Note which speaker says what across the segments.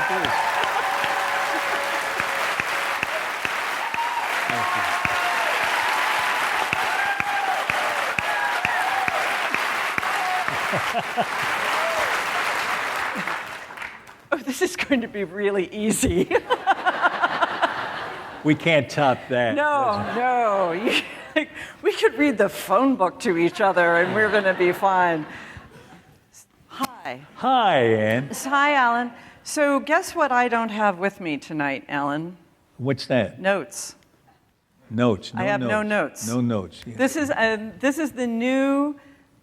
Speaker 1: please.
Speaker 2: Oh, this is going to be really easy.
Speaker 1: We can't top that.
Speaker 2: No. We could read the phone book to each other and we're going to be fine. Hi.
Speaker 1: Hi, Ann.
Speaker 2: Hi, Alan. So guess what I don't have with me tonight, Alan?
Speaker 1: What's that?
Speaker 2: Notes.
Speaker 1: Notes. No
Speaker 2: I have
Speaker 1: notes.
Speaker 2: no notes.
Speaker 1: No notes. Yeah.
Speaker 2: This is the new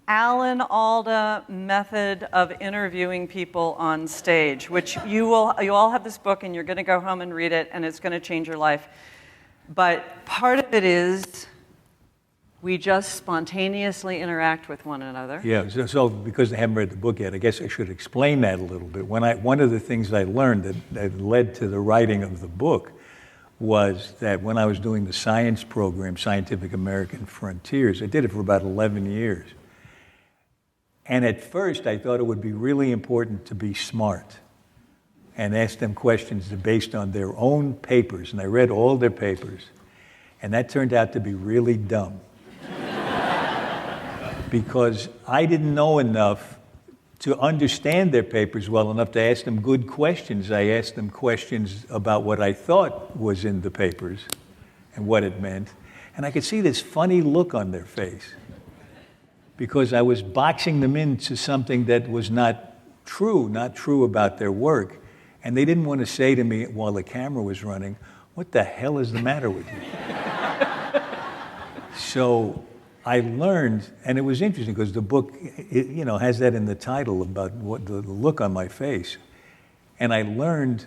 Speaker 2: Alan Alda method of interviewing people on stage, which you all have this book and you're going to go home and read it and it's going to change your life. But part of it is we just spontaneously interact with one another.
Speaker 1: Yeah, so because I haven't read the book yet, I guess I should explain that a little bit. One of the things I learned that led to the writing of the book was that when I was doing the science program, Scientific American Frontiers, I did it for about 11 years. And at first, I thought it would be really important to be smart and ask them questions based on their own papers. And I read all their papers. And that turned out to be really dumb. Because I didn't know enough to understand their papers well enough to ask them good questions. I asked them questions about what I thought was in the papers and what it meant. And I could see this funny look on their face, because I was boxing them into something that was not true about their work. And they didn't want to say to me while the camera was running, "What the hell is the matter with you?" So I learned, and it was interesting because the book, has that in the title about what the look on my face. And I learned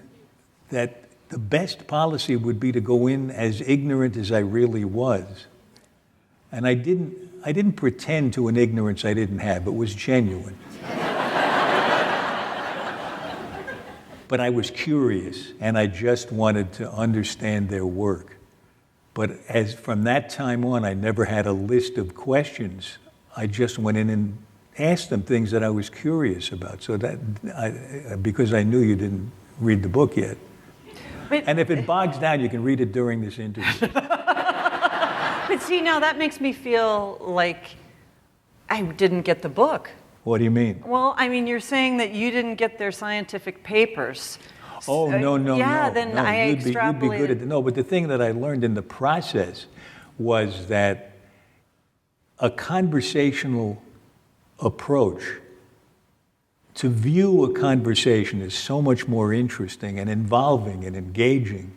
Speaker 1: that the best policy would be to go in as ignorant as I really was. And I didn't pretend to an ignorance I didn't have. It was genuine. But I was curious, and I just wanted to understand their work. But from that time on, I never had a list of questions. I just went in and asked them things that I was curious about. So because I knew you didn't read the book yet. And if it bogs down, you can read it during this interview.
Speaker 2: But see, now that makes me feel like I didn't get the book.
Speaker 1: What do you mean?
Speaker 2: Well, I mean, you're saying that you didn't get their scientific papers.
Speaker 1: Oh, no.
Speaker 2: Yeah, then
Speaker 1: no,
Speaker 2: I
Speaker 1: you'd be good at no, but the thing that I learned in the process was that a conversational approach to view a conversation is so much more interesting and involving and engaging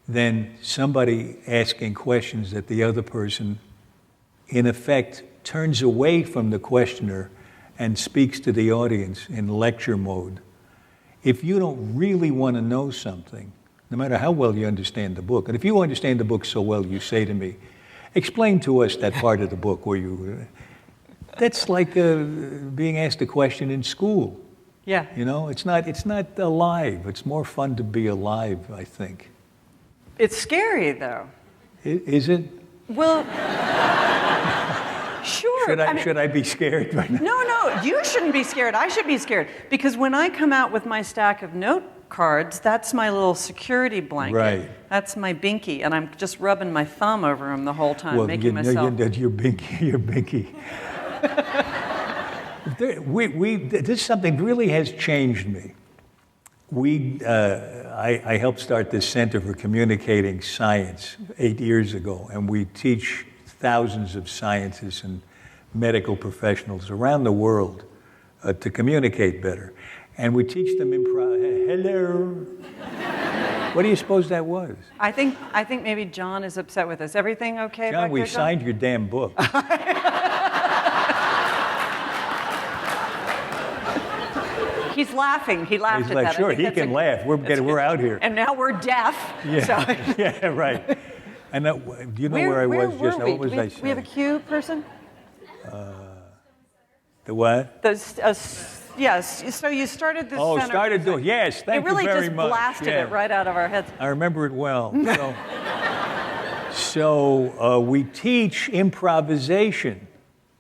Speaker 1: than somebody asking questions that the other person, in effect, turns away from the questioner and speaks to the audience in lecture mode. If you don't really want to know something, no matter how well you understand the book, and if you understand the book so well, you say to me, "Explain to us that part of the book where you..." That's like being asked a question in school.
Speaker 2: Yeah.
Speaker 1: It's not alive. It's more fun to be alive, I think.
Speaker 2: It's scary, though.
Speaker 1: Is it?
Speaker 2: Well, sure.
Speaker 1: Should I be scared right now?
Speaker 2: No, you shouldn't be scared. I should be scared. Because when I come out with my stack of note cards, that's my little security blanket.
Speaker 1: Right.
Speaker 2: That's my binky, and I'm just rubbing my thumb over them the whole time, making myself...
Speaker 1: Your binky. This something really has changed me. I helped start this Center for Communicating Science 8 years ago, and we teach thousands of scientists and medical professionals around the world to communicate better. And we teach them hello. What do you suppose that was?
Speaker 2: I think maybe John is upset with us. Everything okay?
Speaker 1: John, we signed your damn book.
Speaker 2: He's laughing. He laughed
Speaker 1: He's
Speaker 2: at
Speaker 1: like,
Speaker 2: that.
Speaker 1: sure, he can laugh. We're out here.
Speaker 2: And now we're deaf.
Speaker 1: Yeah,
Speaker 2: So.
Speaker 1: yeah, right. And do you know where I was just now? What was I saying?
Speaker 2: We have a Q person?
Speaker 1: The what?
Speaker 2: Yes. So you started this
Speaker 1: Oh,
Speaker 2: center.
Speaker 1: started doing, yes, thank you very much.
Speaker 2: It really just blasted it right out of our heads.
Speaker 1: I remember it well. So we teach improvisation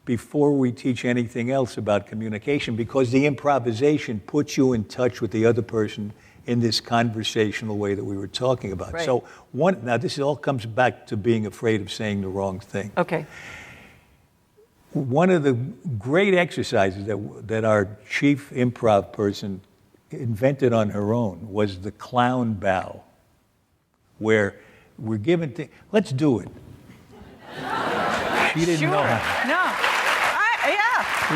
Speaker 1: before we teach anything else about communication, because the improvisation puts you in touch with the other person in this conversational way that we were talking about.
Speaker 2: Right.
Speaker 1: So now this all comes back to being afraid of saying the wrong thing.
Speaker 2: Okay.
Speaker 1: One of the great exercises that our chief improv person invented on her own was the clown bow, where we're given let's do it. She didn't know how.
Speaker 2: No.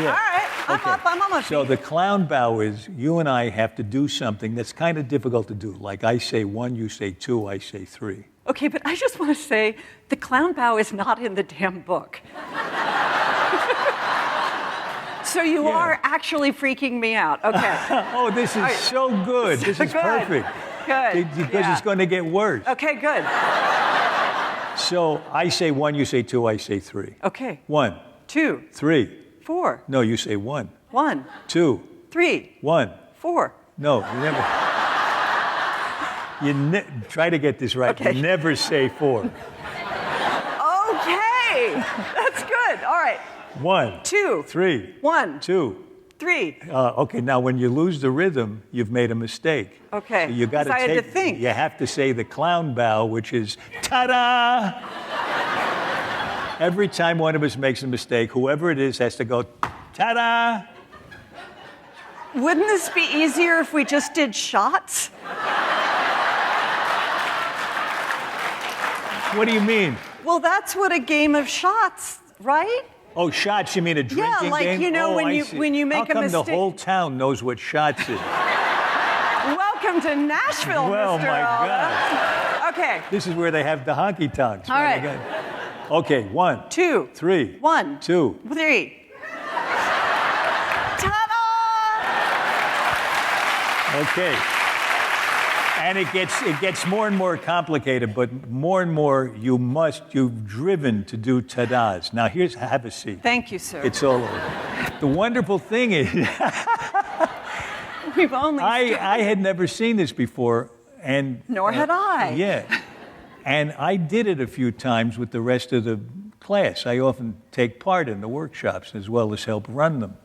Speaker 2: Yeah. All right. I'm on my feet.
Speaker 1: So the clown bow is you and I have to do something that's kind of difficult to do. Like I say 1, you say 2, I say 3.
Speaker 2: Okay, but I just want to say the clown bow is not in the damn book. So you are actually freaking me out. Okay.
Speaker 1: Oh, this is so good. This is perfect.
Speaker 2: Good.
Speaker 1: Because it's going to get worse.
Speaker 2: Okay, good.
Speaker 1: So I say 1, you say 2, I say 3.
Speaker 2: Okay.
Speaker 1: 1,
Speaker 2: 2,
Speaker 1: 3.
Speaker 2: 4.
Speaker 1: No, you say 1.
Speaker 2: 1,
Speaker 1: 2,
Speaker 2: 3,
Speaker 1: 1.
Speaker 2: 4.
Speaker 1: No, you never. Try to get this right.
Speaker 2: Okay.
Speaker 1: You never say 4.
Speaker 2: Okay. That's good. All right.
Speaker 1: 1,
Speaker 2: 2,
Speaker 1: 3,
Speaker 2: 1,
Speaker 1: 2.
Speaker 2: 3.
Speaker 1: Okay, now when you lose the rhythm, you've made a mistake.
Speaker 2: Okay.
Speaker 1: So you got
Speaker 2: 'Cause I had to think.
Speaker 1: You have to say the clown bow, which is ta-da. Every time one of us makes a mistake, whoever it is has to go ta-da.
Speaker 2: Wouldn't this be easier if we just did shots?
Speaker 1: What do you mean?
Speaker 2: Well, that's what a game of shots, right?
Speaker 1: Oh, shots, you mean a drinking
Speaker 2: Yeah, like,
Speaker 1: game?
Speaker 2: you know,
Speaker 1: Oh,
Speaker 2: when
Speaker 1: I
Speaker 2: you-
Speaker 1: see.
Speaker 2: when you make
Speaker 1: How
Speaker 2: a
Speaker 1: come
Speaker 2: mistake-
Speaker 1: the whole town knows what shots is?
Speaker 2: Welcome to Nashville,
Speaker 1: Well,
Speaker 2: Mr.
Speaker 1: my
Speaker 2: Alda.
Speaker 1: God.
Speaker 2: Okay.
Speaker 1: This is where they have the honky tonks.
Speaker 2: All right.
Speaker 1: Okay, 1,
Speaker 2: 2,
Speaker 1: 3,
Speaker 2: 1,
Speaker 1: 2.
Speaker 2: 3. Ta-da!
Speaker 1: Okay. And it gets more and more complicated, but more and more you've driven to do ta-das. Now have a seat.
Speaker 2: Thank you, sir.
Speaker 1: It's all over. The wonderful thing is,
Speaker 2: We've only
Speaker 1: I had never seen this before, and
Speaker 2: Nor had I.
Speaker 1: Yeah, and I did it a few times with the rest of the class. I often take part in the workshops as well as help run them.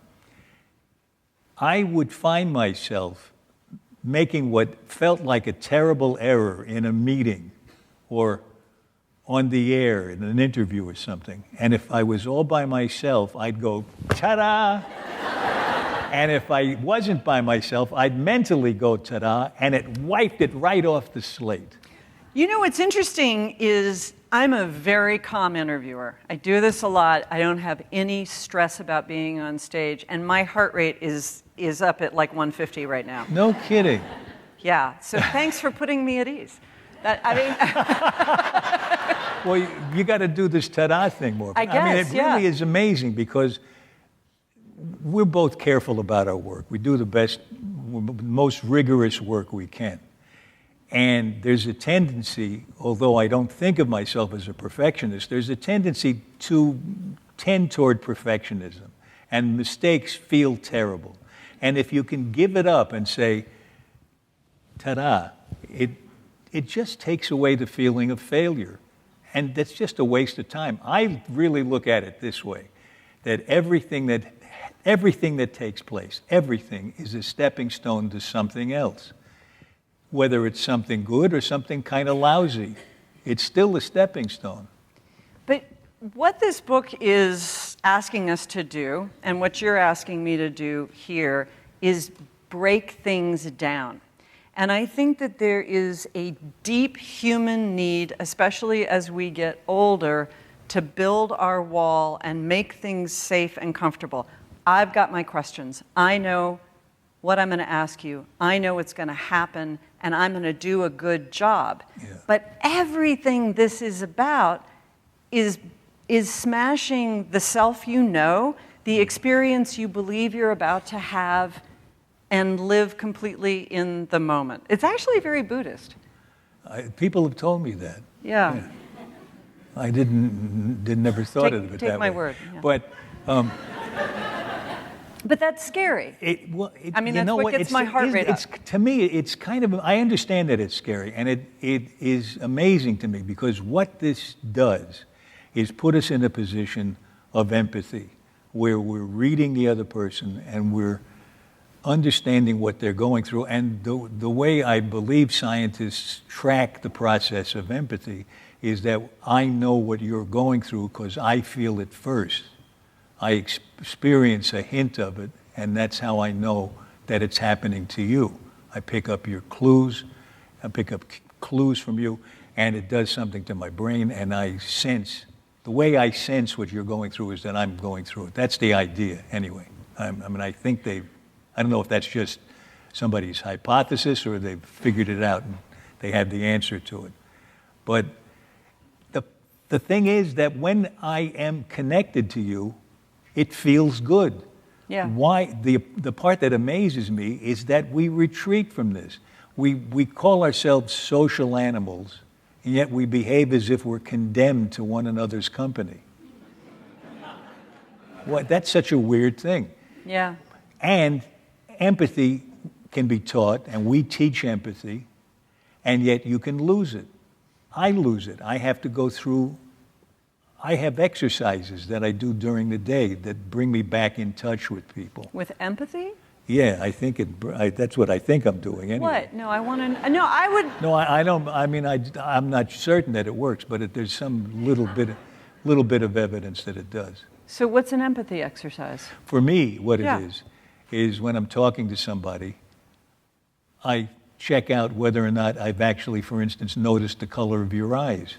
Speaker 1: I would find myself making what felt like a terrible error in a meeting or on the air in an interview or something. And if I was all by myself, I'd go, ta-da! And if I wasn't by myself, I'd mentally go, ta-da, and it wiped it right off the slate.
Speaker 2: You know, what's interesting is I'm a very calm interviewer. I do this a lot. I don't have any stress about being on stage, and my heart rate is up at like 150 right now.
Speaker 1: No kidding.
Speaker 2: Yeah, so thanks for putting me at ease.
Speaker 1: Well, you got to do this ta-da thing more.
Speaker 2: I
Speaker 1: mean, it
Speaker 2: guess,
Speaker 1: really
Speaker 2: yeah.
Speaker 1: is amazing because we're both careful about our work. We do the best, most rigorous work we can. And there's a tendency, although I don't think of myself as a perfectionist, there's a tendency to tend toward perfectionism. And mistakes feel terrible. And if you can give it up and say, ta-da, it just takes away the feeling of failure. And that's just a waste of time. I really look at it this way, that everything that takes place, everything is a stepping stone to something else. Whether it's something good or something kind of lousy, it's still a stepping stone.
Speaker 2: But what this book is asking us to do, and what you're asking me to do here, is break things down. And I think that there is a deep human need, especially as we get older, to build our wall and make things safe and comfortable. I've got my questions. I know what I'm going to ask you. I know what's going to happen, and I'm going to do a good job.
Speaker 1: Yeah.
Speaker 2: But everything this is about is smashing the self you know, the experience you believe you're about to have, and live completely in the moment. It's actually very Buddhist.
Speaker 1: People have told me that.
Speaker 2: Yeah.
Speaker 1: I never thought of it that way.
Speaker 2: Take my word. Yeah.
Speaker 1: But
Speaker 2: But that's scary. I mean, that's what gets my heart rate up.
Speaker 1: To me, it's kind of, I understand that it's scary, and it is amazing to me because what this does is put us in a position of empathy where we're reading the other person and we're understanding what they're going through. And the way I believe scientists track the process of empathy is that I know what you're going through because I feel it first. I experience a hint of it, and that's how I know that it's happening to you. I pick up your clues, I pick up clues from you, and it does something to my brain, and I sense, the way I sense what you're going through is that I'm going through it. That's the idea, anyway. I don't know if that's just somebody's hypothesis or they've figured it out and they have the answer to it. But the thing is that when I am connected to you, it feels good.
Speaker 2: Yeah.
Speaker 1: Why? The part that amazes me is that we retreat from this. We call ourselves social animals, and yet we behave as if we're condemned to one another's company. That's such a weird thing.
Speaker 2: Yeah.
Speaker 1: And empathy can be taught, and we teach empathy, and yet you can lose it. I lose it. I have to go through, I have exercises that I do during the day that bring me back in touch with people.
Speaker 2: With empathy?
Speaker 1: Yeah, I think that's what I think I'm doing anyway.
Speaker 2: What? No, I want to, no, I would.
Speaker 1: No, I don't, I mean, I'm not certain that it works, but there's some little bit of evidence that it does.
Speaker 2: So what's an empathy exercise?
Speaker 1: For me, what it is when I'm talking to somebody, I check out whether or not I've actually, for instance, noticed the color of your eyes.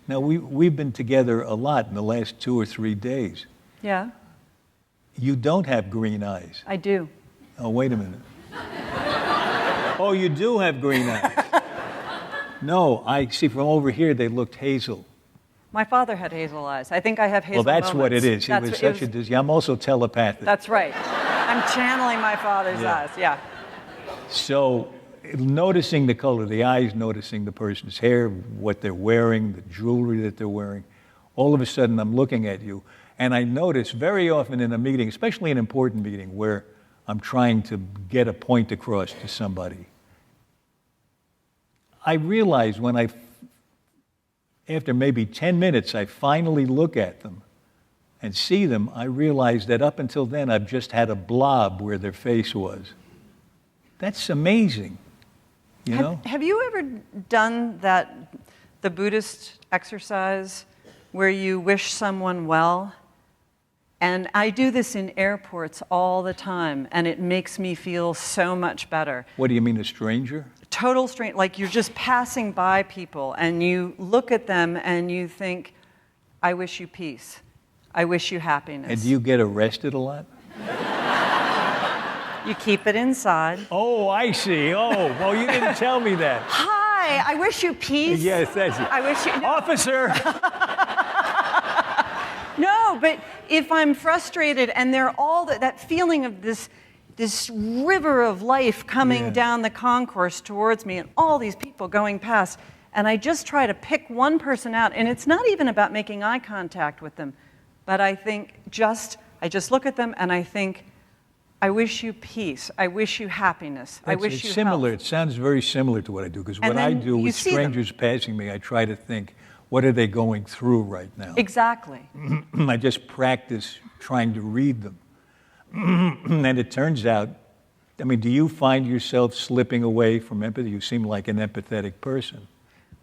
Speaker 1: Now, we've been together a lot in the last 2 or 3 days.
Speaker 2: Yeah.
Speaker 1: You don't have green eyes.
Speaker 2: I do.
Speaker 1: Oh, wait a minute. Oh, you do have green eyes. No, I see from over here they looked hazel.
Speaker 2: My father had hazel eyes. I think I have hazel
Speaker 1: Well, that's
Speaker 2: moments.
Speaker 1: what it is. He was such a I'm also telepathic.
Speaker 2: That's right. I'm channeling my father's eyes, yeah.
Speaker 1: So noticing the color of the eyes, noticing the person's hair, what they're wearing, the jewelry that they're wearing, all of a sudden I'm looking at you, and I notice very often in a meeting, especially an important meeting where I'm trying to get a point across to somebody, I realize when after maybe 10 minutes, I finally look at them and see them, I realize that up until then, I've just had a blob where their face was. That's amazing, you know?
Speaker 2: Have you ever done the Buddhist exercise where you wish someone well? And I do this in airports all the time, and it makes me feel so much better.
Speaker 1: What do you mean, a stranger?
Speaker 2: Total stranger, like you're just passing by people, and you look at them and you think, I wish you peace. I wish you happiness.
Speaker 1: And do you get arrested a lot?
Speaker 2: You keep it inside.
Speaker 1: Oh, I see. Oh, well, you didn't tell me that.
Speaker 2: Hi, I wish you peace.
Speaker 1: Yes, that's it.
Speaker 2: I wish you... No.
Speaker 1: Officer!
Speaker 2: No, but if I'm frustrated and they're all that feeling of this river of life coming down the concourse towards me and all these people going past, and I just try to pick one person out, and it's not even about making eye contact with them, but I just look at them and I think, I wish you peace. I wish you happiness. I wish you
Speaker 1: similar.
Speaker 2: health.
Speaker 1: It sounds very similar to what I do, because what I do with strangers passing me, I try to think, what are they going through right now?
Speaker 2: Exactly.
Speaker 1: I just practice trying to read them. And it turns out, I mean, do you find yourself slipping away from empathy? You seem like an empathetic person.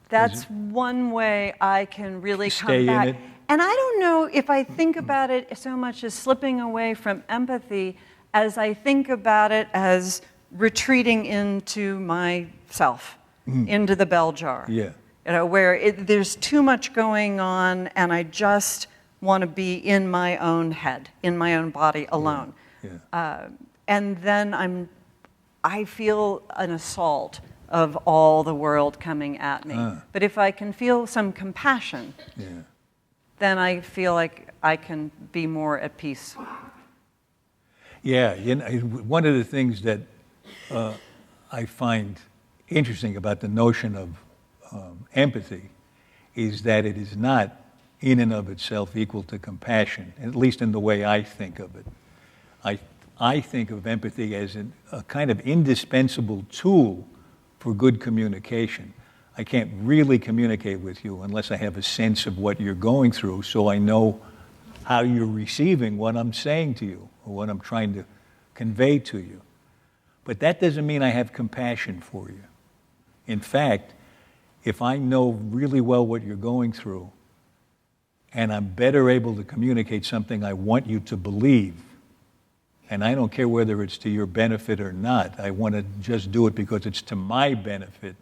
Speaker 2: That's one way I can really
Speaker 1: stay
Speaker 2: come back.
Speaker 1: in it?
Speaker 2: And I don't know if I think about it so much as slipping away from empathy as I think about it as retreating into myself, into the bell jar.
Speaker 1: Yeah.
Speaker 2: You know, where there's too much going on and I just want to be in my own head, in my own body alone.
Speaker 1: Yeah.
Speaker 2: And then I feel an assault of all the world coming at me. But if I can feel some compassion, then I feel like I can be more at peace.
Speaker 1: Yeah, you know, one of the things that I find interesting about the notion of empathy is that it is not in and of itself equal to compassion, at least in the way I think of it. I think of empathy as a kind of indispensable tool for good communication. I can't really communicate with you unless I have a sense of what you're going through, so I know how you're receiving what I'm saying to you or what I'm trying to convey to you. But that doesn't mean I have compassion for you. In fact, if I know really well what you're going through, and I'm better able to communicate something I want you to believe, and I don't care whether it's to your benefit or not, I want to just do it because it's to my benefit,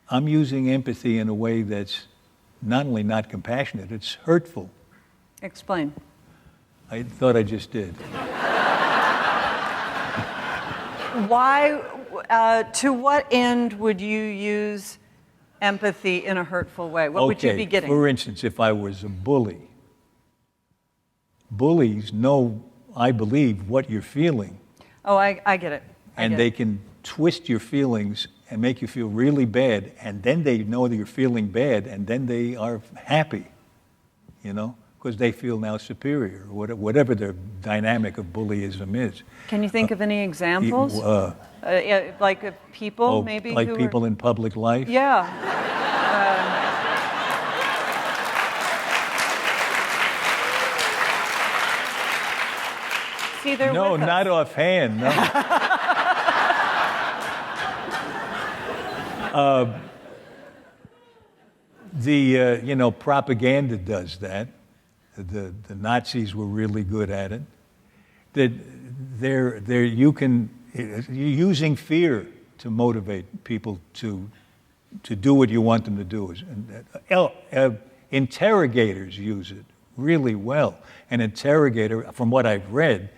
Speaker 1: I'm using empathy in a way that's not only not compassionate, it's hurtful.
Speaker 2: Explain.
Speaker 1: I thought I just did.
Speaker 2: Why, to what end would you use empathy in a hurtful way? What would you be getting?
Speaker 1: For instance, if I was a bully, bullies know, I believe, what you're feeling.
Speaker 2: Oh, I get it.
Speaker 1: And they can twist your feelings and make you feel really bad, and then they know that you're feeling bad, and then they are happy, because they feel now superior, whatever the dynamic of bullyism is.
Speaker 2: Can you think of any examples? Like people, maybe?
Speaker 1: Like people in public life?
Speaker 2: Yeah. See, they're
Speaker 1: No,
Speaker 2: with us.
Speaker 1: not offhand, no. Propaganda does that. The Nazis were really good at it. You're using fear to motivate people to do what you want them to do. Interrogators use it really well. An interrogator, from what I've read,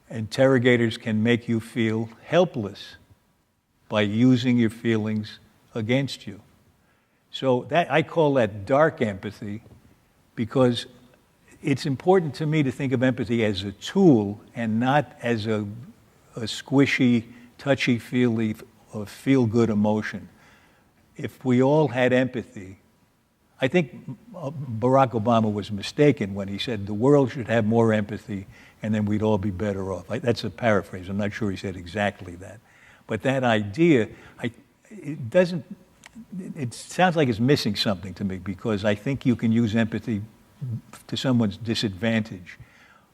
Speaker 1: interrogators can make you feel helpless by using your feelings against you. So I call that dark empathy, because it's important to me to think of empathy as a tool and not as a squishy, touchy-feely, feel-good emotion. If we all had empathy, I think Barack Obama was mistaken when he said the world should have more empathy and then we'd all be better off. That's a paraphrase. I'm not sure he said exactly that. But that idea, it sounds like it's missing something to me, because I think you can use empathy to someone's disadvantage.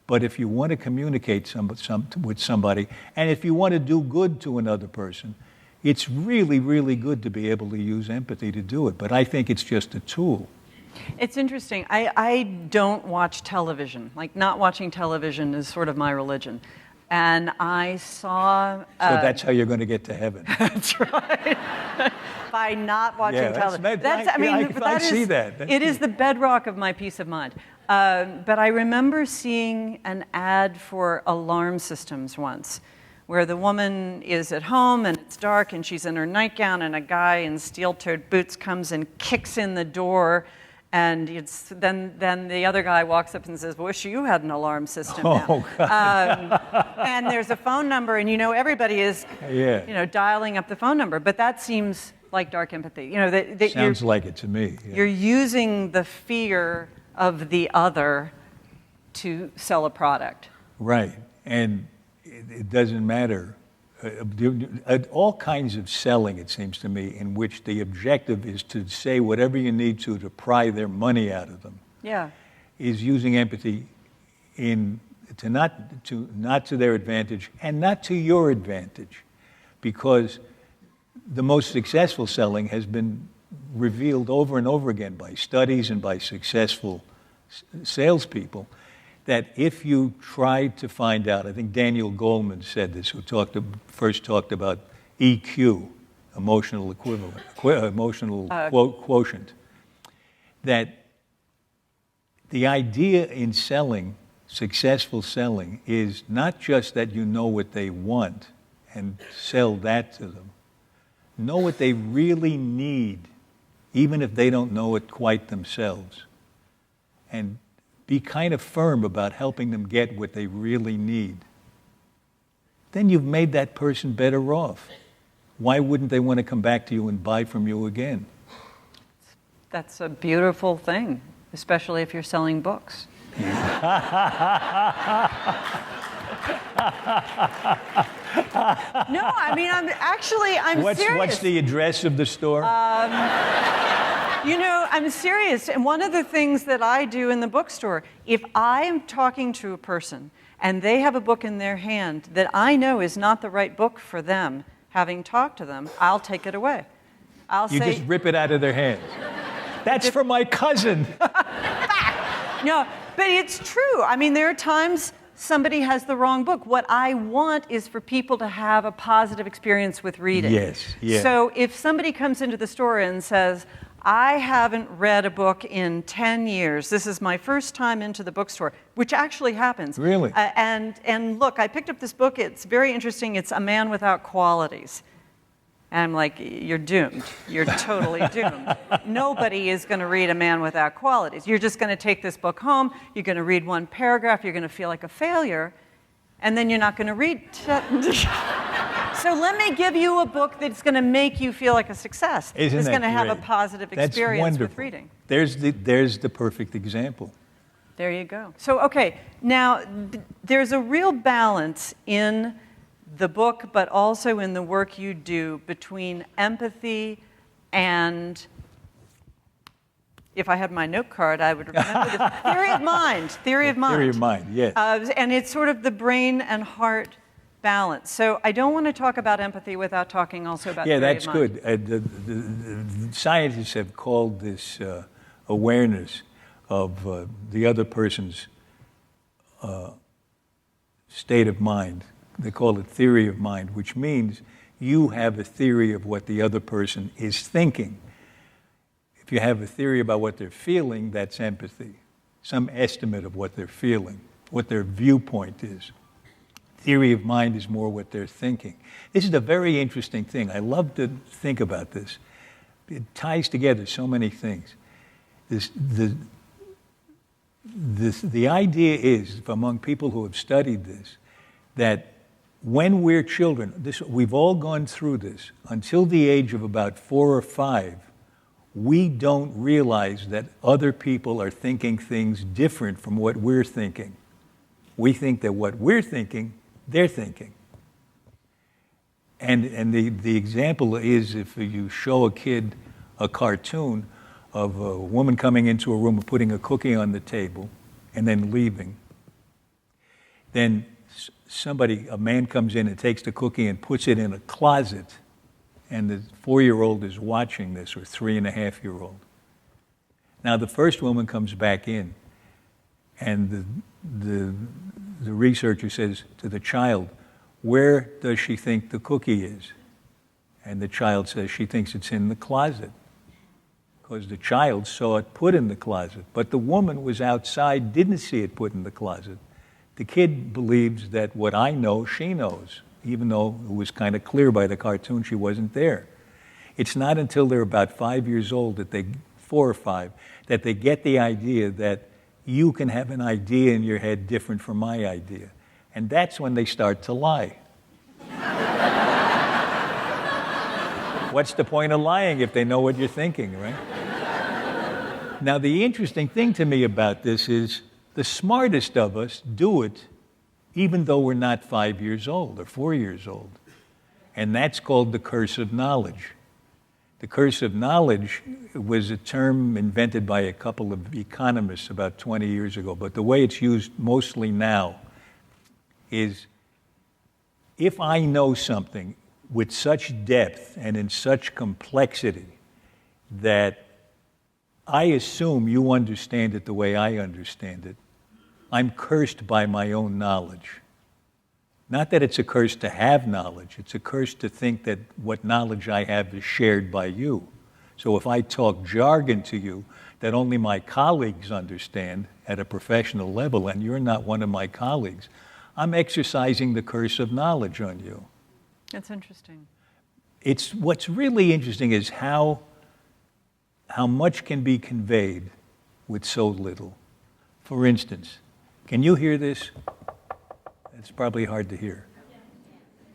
Speaker 1: But if you want to communicate with somebody, and if you want to do good to another person, it's really, really good to be able to use empathy to do it. But I think it's just a tool.
Speaker 2: It's interesting. I don't watch television. Like, not watching television is sort of my religion. And I saw...
Speaker 1: So that's how you're going to get to heaven.
Speaker 2: That's right. By not watching television.
Speaker 1: I see that.
Speaker 2: It is the bedrock of my peace of mind. But I remember seeing an ad for alarm systems once, where the woman is at home and it's dark and she's in her nightgown, and a guy in steel-toed boots comes and kicks in the door, and then the other guy walks up and says, "Wish you had an alarm system now."
Speaker 1: Oh, God.
Speaker 2: And there's a phone number, and everybody is dialing up the phone number. But that seems like dark empathy.
Speaker 1: Sounds like it to me. Yeah.
Speaker 2: You're using the fear of the other to sell a product.
Speaker 1: Right, and it doesn't matter. All kinds of selling, it seems to me, in which the objective is to say whatever you need to pry their money out of them.
Speaker 2: Yeah.
Speaker 1: Is using empathy not to their advantage and not to your advantage, because the most successful selling has been revealed over and over again by studies and by successful salespeople, that if you try to find out, I think Daniel Goleman said this, who first talked about EQ, emotional quotient, that the idea in selling, successful selling, is not just that you know what they want and sell that to them. Know what they really need, even if they don't know it quite themselves. And be kind of firm about helping them get what they really need. Then you've made that person better off. Why wouldn't they want to come back to you and buy from you again?
Speaker 2: That's a beautiful thing, especially if you're selling books. No, I mean, I'm serious.
Speaker 1: What's the address of the store?
Speaker 2: You know, I'm serious. And one of the things that I do in the bookstore, if I am talking to a person and they have a book in their hand that I know is not the right book for them, having talked to them, I'll take it away. I'll
Speaker 1: You
Speaker 2: say,
Speaker 1: just rip it out of their hands. That's for my cousin.
Speaker 2: no, but it's true. I mean, there are times somebody has the wrong book. What I want is for people to have a positive experience with reading.
Speaker 1: Yes, yeah.
Speaker 2: So if somebody comes into the store and says, I haven't read a book in 10 years. This is my first time into the bookstore, which actually happens.
Speaker 1: Really?
Speaker 2: And look, I picked up this book. It's very interesting. It's A Man Without Qualities. And I'm like, you're doomed. You're totally doomed. Nobody is going to read A Man Without Qualities. You're just going to take this book home. You're going to read one paragraph. You're going to feel like a failure. And then you're not going to read. So let me give you a book that's going to make you feel like a success.
Speaker 1: Isn't
Speaker 2: it's
Speaker 1: that
Speaker 2: going to have a
Speaker 1: great?
Speaker 2: positive
Speaker 1: That's
Speaker 2: experience
Speaker 1: wonderful.
Speaker 2: with reading.
Speaker 1: There's the perfect example.
Speaker 2: There you go. So, okay, now there's a real balance in the book, but also in the work you do between empathy and, if I had my note card, I would remember this. Theory of mind. Theory of mind.
Speaker 1: Theory of mind, yes.
Speaker 2: And it's sort of the brain and heart balance. So I don't want to talk about empathy without talking also about theory
Speaker 1: that's
Speaker 2: of mind.
Speaker 1: good. The scientists have called this awareness of the other person's state of mind. They call it theory of mind, which means you have a theory of what the other person is thinking. If you have a theory about what they're feeling, that's empathy. Some estimate of what they're feeling, what their viewpoint is. Theory of mind is more what they're thinking. This is a very interesting thing. I love to think about this. It ties together so many things. The idea is, among people who have studied this, that when we're children, we've all gone through this, until the age of about 4 or 5, we don't realize that other people are thinking things different from what we're thinking. We think that what we're thinking, they're thinking. And the example is if you show a kid a cartoon of a woman coming into a room and putting a cookie on the table and then leaving, then a man comes in and takes the cookie and puts it in a closet, and the 4-year-old is watching this, or 3.5-year-old. Now the first woman comes back in, and the researcher says to the child, where does she think the cookie is? And the child says she thinks it's in the closet, because the child saw it put in the closet, but the woman was outside, didn't see it put in the closet. The kid believes that what I know, she knows, even though it was kind of clear by the cartoon she wasn't there. It's not until they're about 5 years old, 4 or 5, that they get the idea that you can have an idea in your head different from my idea. And that's when they start to lie. What's the point of lying if they know what you're thinking, right? Now, the interesting thing to me about this is the smartest of us do it even though we're not 5 years old or 4 years old. And that's called the curse of knowledge. The curse of knowledge was a term invented by a couple of economists about 20 years ago, but the way it's used mostly now is if I know something with such depth and in such complexity that I assume you understand it the way I understand it, I'm cursed by my own knowledge. Not that it's a curse to have knowledge, it's a curse to think that what knowledge I have is shared by you. So if I talk jargon to you that only my colleagues understand at a professional level and you're not one of my colleagues, I'm exercising the curse of knowledge on you.
Speaker 2: That's interesting.
Speaker 1: What's really interesting is how much can be conveyed with so little. For instance, can you hear this? It's probably hard to hear.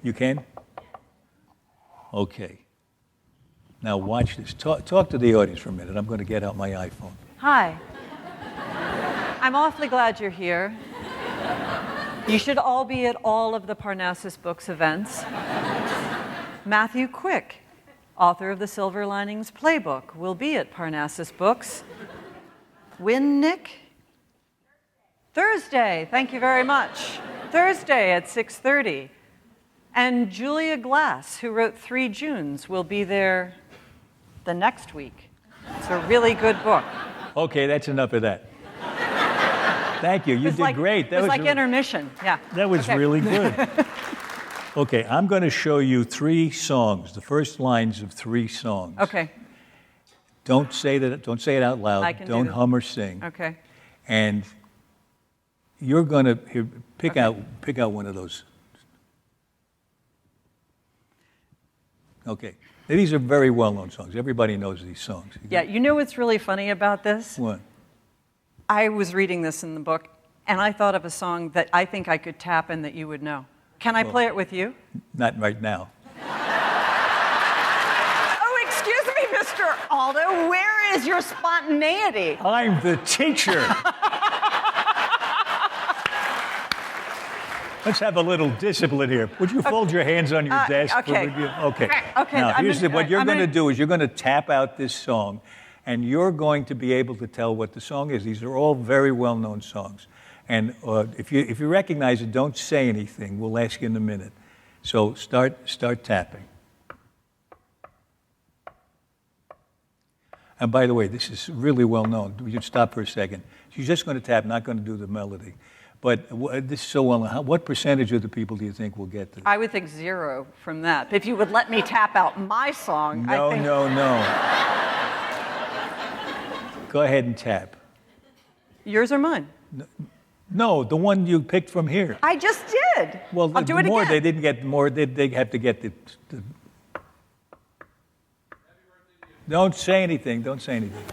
Speaker 1: You can? Okay. Now watch this. Talk to the audience for a minute. I'm going to get out my iPhone.
Speaker 2: Hi. I'm awfully glad you're here. You should all be at all of the Parnassus Books events. Matthew, quick. author of the Silver Linings Playbook, will be at Parnassus Books. When, Nick? Thursday, thank you very much. Thursday at 6:30. And Julia Glass, who wrote 3 Junes, will be there the next week. It's a really good book.
Speaker 1: Okay, that's enough of that. Thank you. You did great.
Speaker 2: It was like intermission. Yeah.
Speaker 1: That was really good. Okay, I'm going to show you 3 songs, the first lines of 3 songs.
Speaker 2: Okay.
Speaker 1: Don't say it out loud.
Speaker 2: I can
Speaker 1: Don't
Speaker 2: do
Speaker 1: hum or sing.
Speaker 2: Okay.
Speaker 1: And you're going to pick out one of those. Okay. Now, these are very well-known songs. Everybody knows these songs.
Speaker 2: Yeah, you know what's really funny about this?
Speaker 1: What?
Speaker 2: I was reading this in the book, and I thought of a song that I think I could tap in that you would know. Can I play it with you?
Speaker 1: Not right now.
Speaker 2: Oh, excuse me, Mr. Alda. Where is your spontaneity?
Speaker 1: I'm the teacher. Let's have a little discipline here. Would you fold your hands on your desk?
Speaker 2: Okay.
Speaker 1: Okay.
Speaker 2: Okay.
Speaker 1: Now, what you're going to do is you're going to tap out this song, and you're going to be able to tell what the song is. These are all very well-known songs. And if you recognize it, don't say anything. We'll ask you in a minute. So start tapping. And by the way, this is really well-known. We should stop for a second. She's just going to tap, not going to do the melody. But this is so well-known. What percentage of the people do you think will get this?
Speaker 2: I would think 0 from that. If you would let me tap out my song,
Speaker 1: No,
Speaker 2: I think...
Speaker 1: no. Go ahead and tap.
Speaker 2: Yours or mine?
Speaker 1: No, the one you picked from here.
Speaker 2: I just did.
Speaker 1: Well,
Speaker 2: I'll do it again.
Speaker 1: They didn't get more. They have to get the. Don't say anything. Don't say anything.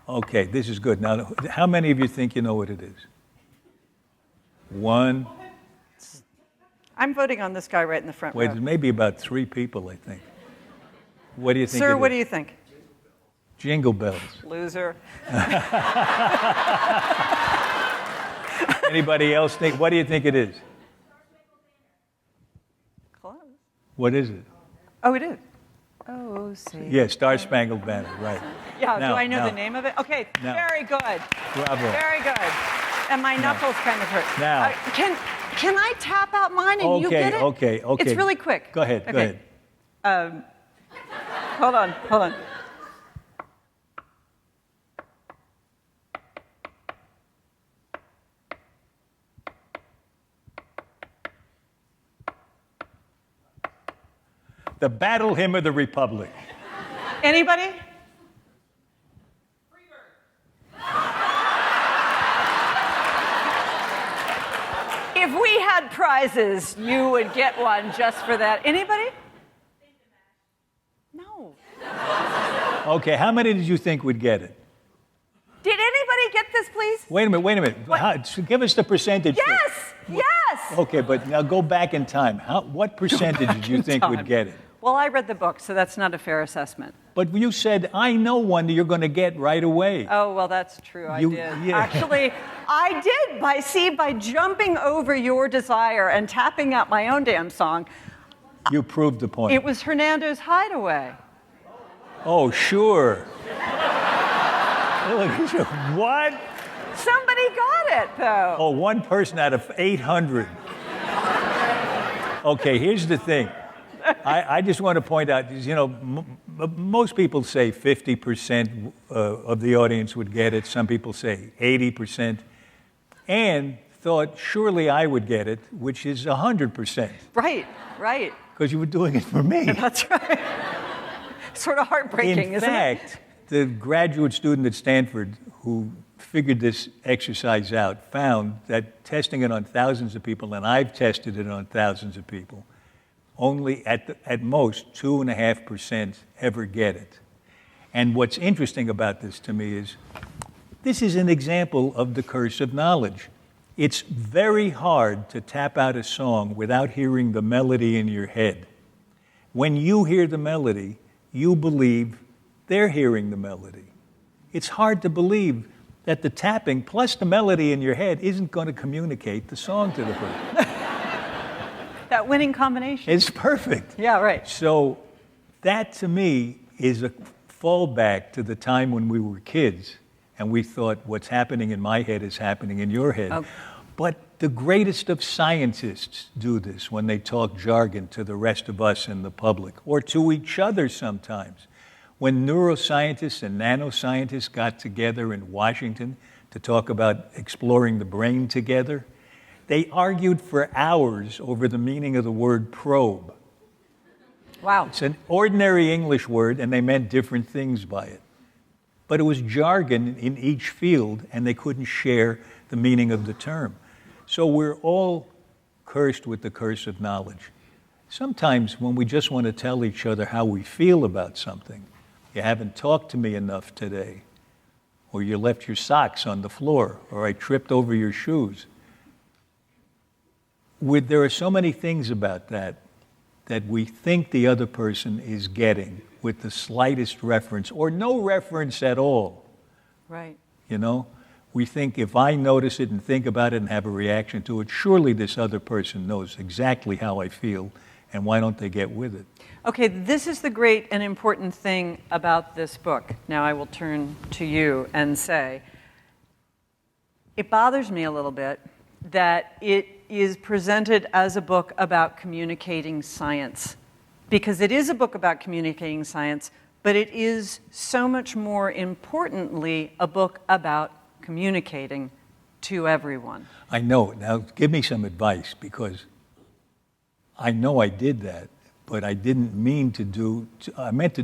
Speaker 1: Okay, this is good. Now, how many of you think you know what it is? 1.
Speaker 2: I'm voting on this guy right in the front
Speaker 1: Wait,
Speaker 2: row.
Speaker 1: there's maybe about 3 people, I think. What do you think?
Speaker 2: Sir, what do you think?
Speaker 1: Jingle bells.
Speaker 2: Loser.
Speaker 1: Anybody else think? What do you think it is?
Speaker 2: Close.
Speaker 1: What is it?
Speaker 2: Oh, it is. Oh, say.
Speaker 1: Yeah, Star Spangled Banner, right.
Speaker 2: Yeah,
Speaker 1: Now,
Speaker 2: do I know
Speaker 1: now.
Speaker 2: the name of it? Okay,
Speaker 1: Now.
Speaker 2: very good.
Speaker 1: Bravo.
Speaker 2: Very good. And my knuckles kind of hurt.
Speaker 1: Now.
Speaker 2: Can I tap out mine and you get it?
Speaker 1: Okay.
Speaker 2: It's really quick.
Speaker 1: Go ahead.
Speaker 2: Hold on.
Speaker 1: The Battle Hymn of the Republic.
Speaker 2: Anybody? If we had prizes, you would get one just for that. Anybody? No.
Speaker 1: Okay, how many did you think would get it?
Speaker 2: Did anybody get this, please?
Speaker 1: Wait a minute. Give us the percentage.
Speaker 2: Yes.
Speaker 1: Okay, but now go back in time. What percentage did you think would get it?
Speaker 2: Well, I read the book, so that's not a fair assessment.
Speaker 1: But you said, I know one that you're going to get right away.
Speaker 2: Oh, well, that's true. I did.
Speaker 1: Yeah.
Speaker 2: Actually, I did. By jumping over your desire and tapping out my own damn song.
Speaker 1: You proved the point.
Speaker 2: It was Hernando's Hideaway.
Speaker 1: Oh, sure. What?
Speaker 2: Somebody got it, though.
Speaker 1: Oh, 1 person out of 800. Okay, here's the thing. I just want to point out, most people say 50% of the audience would get it. Some people say 80%. And thought, surely I would get it, which is 100%.
Speaker 2: Right.
Speaker 1: Because you were doing it for me.
Speaker 2: That's right. Sort of heartbreaking, isn't it?
Speaker 1: In fact, the graduate student at Stanford who figured this exercise out found that testing it on thousands of people, and I've tested it on thousands of people, only at most 2.5% ever get it. And what's interesting about this to me is this is an example of the curse of knowledge. It's very hard to tap out a song without hearing the melody in your head. When you hear the melody, you believe they're hearing the melody. It's hard to believe that the tapping plus the melody in your head isn't going to communicate the song to the person.
Speaker 2: That winning combination.
Speaker 1: It's perfect.
Speaker 2: Yeah, right.
Speaker 1: So that to me is a fallback to the time when we were kids and we thought what's happening in my head is happening in your head.
Speaker 2: Oh.
Speaker 1: But the greatest of scientists do this when they talk jargon to the rest of us in the public, or to each other sometimes. When neuroscientists and nanoscientists got together in Washington to talk about exploring the brain together, they argued for hours over the meaning of the word probe.
Speaker 2: Wow.
Speaker 1: It's an ordinary English word, and they meant different things by it. But it was jargon in each field, and they couldn't share the meaning of the term. So we're all cursed with the curse of knowledge. Sometimes when we just want to tell each other how we feel about something, you haven't talked to me enough today, or you left your socks on the floor, or I tripped over your shoes. There are so many things about that we think the other person is getting with the slightest reference, or no reference at all.
Speaker 2: Right.
Speaker 1: You know? We think if I notice it and think about it and have a reaction to it, surely this other person knows exactly how I feel, and why don't they get with it?
Speaker 2: Okay, this is the great and important thing about this book. Now I will turn to you and say, it bothers me a little bit that it is presented as a book about communicating science. Because it is a book about communicating science, but it is so much more importantly a book about communicating to everyone.
Speaker 1: I know. Now give me some advice, because I know I did that, but I didn't mean I meant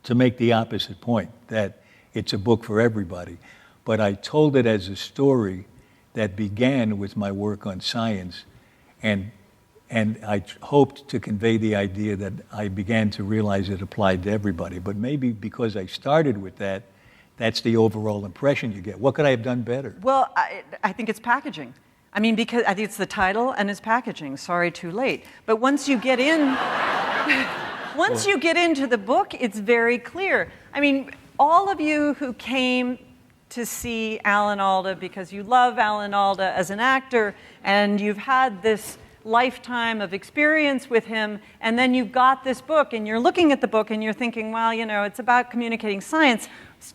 Speaker 1: to make the opposite point, that it's a book for everybody. But I told it as a story that began with my work on science, and I hoped to convey the idea that I began to realize it applied to everybody. But maybe because I started with that, that's the overall impression you get. What could I have done better?
Speaker 2: Well, I think it's packaging. I mean, because I think it's the title and it's packaging. Sorry, too late. But once you get in, you get into the book, it's very clear. I mean, all of you who came to see Alan Alda because you love Alan Alda as an actor, and you've had this lifetime of experience with him, and then you've got this book, and you're looking at the book, and you're thinking, well, you know, it's about communicating science.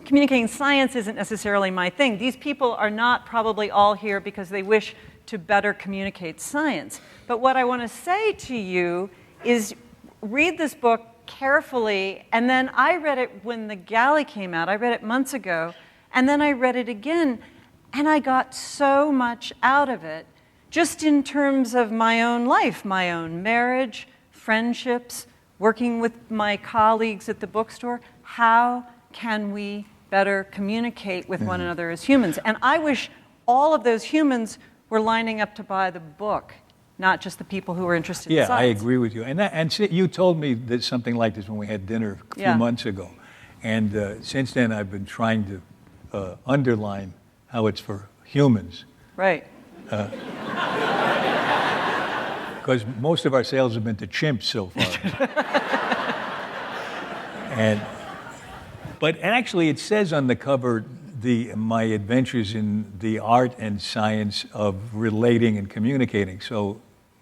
Speaker 2: Communicating science isn't necessarily my thing. These people are not probably all here because they wish to better communicate science. But what I want to say to you is read this book carefully, and then I read it when The Galley came out. I read it months ago, and then I read it again, and I got so much out of it, just in terms of my own life, my own marriage, friendships, working with my colleagues at the bookstore. How can we better communicate with one another as humans? And I wish all of those humans were lining up to buy the book, not just the people who are interested in science.
Speaker 1: Yeah, I agree with you. And you told me that something like this when we had dinner a few months ago. And since then, I've been trying to underline how it's for humans.
Speaker 2: Right.
Speaker 1: Because most of our sales have been to chimps so far. But actually, it says on the cover, my adventures in the art and science of relating and communicating. So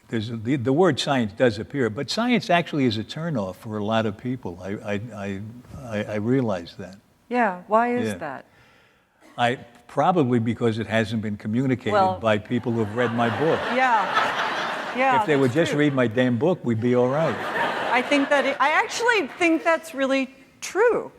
Speaker 1: the word science does appear, but science actually is a turnoff for a lot of people. I realize that.
Speaker 2: Yeah, why is that?
Speaker 1: Probably because it hasn't been communicated by people who have read my book.
Speaker 2: Yeah,
Speaker 1: if they would just read my damn book, we'd be all right.
Speaker 2: I actually think that's really true.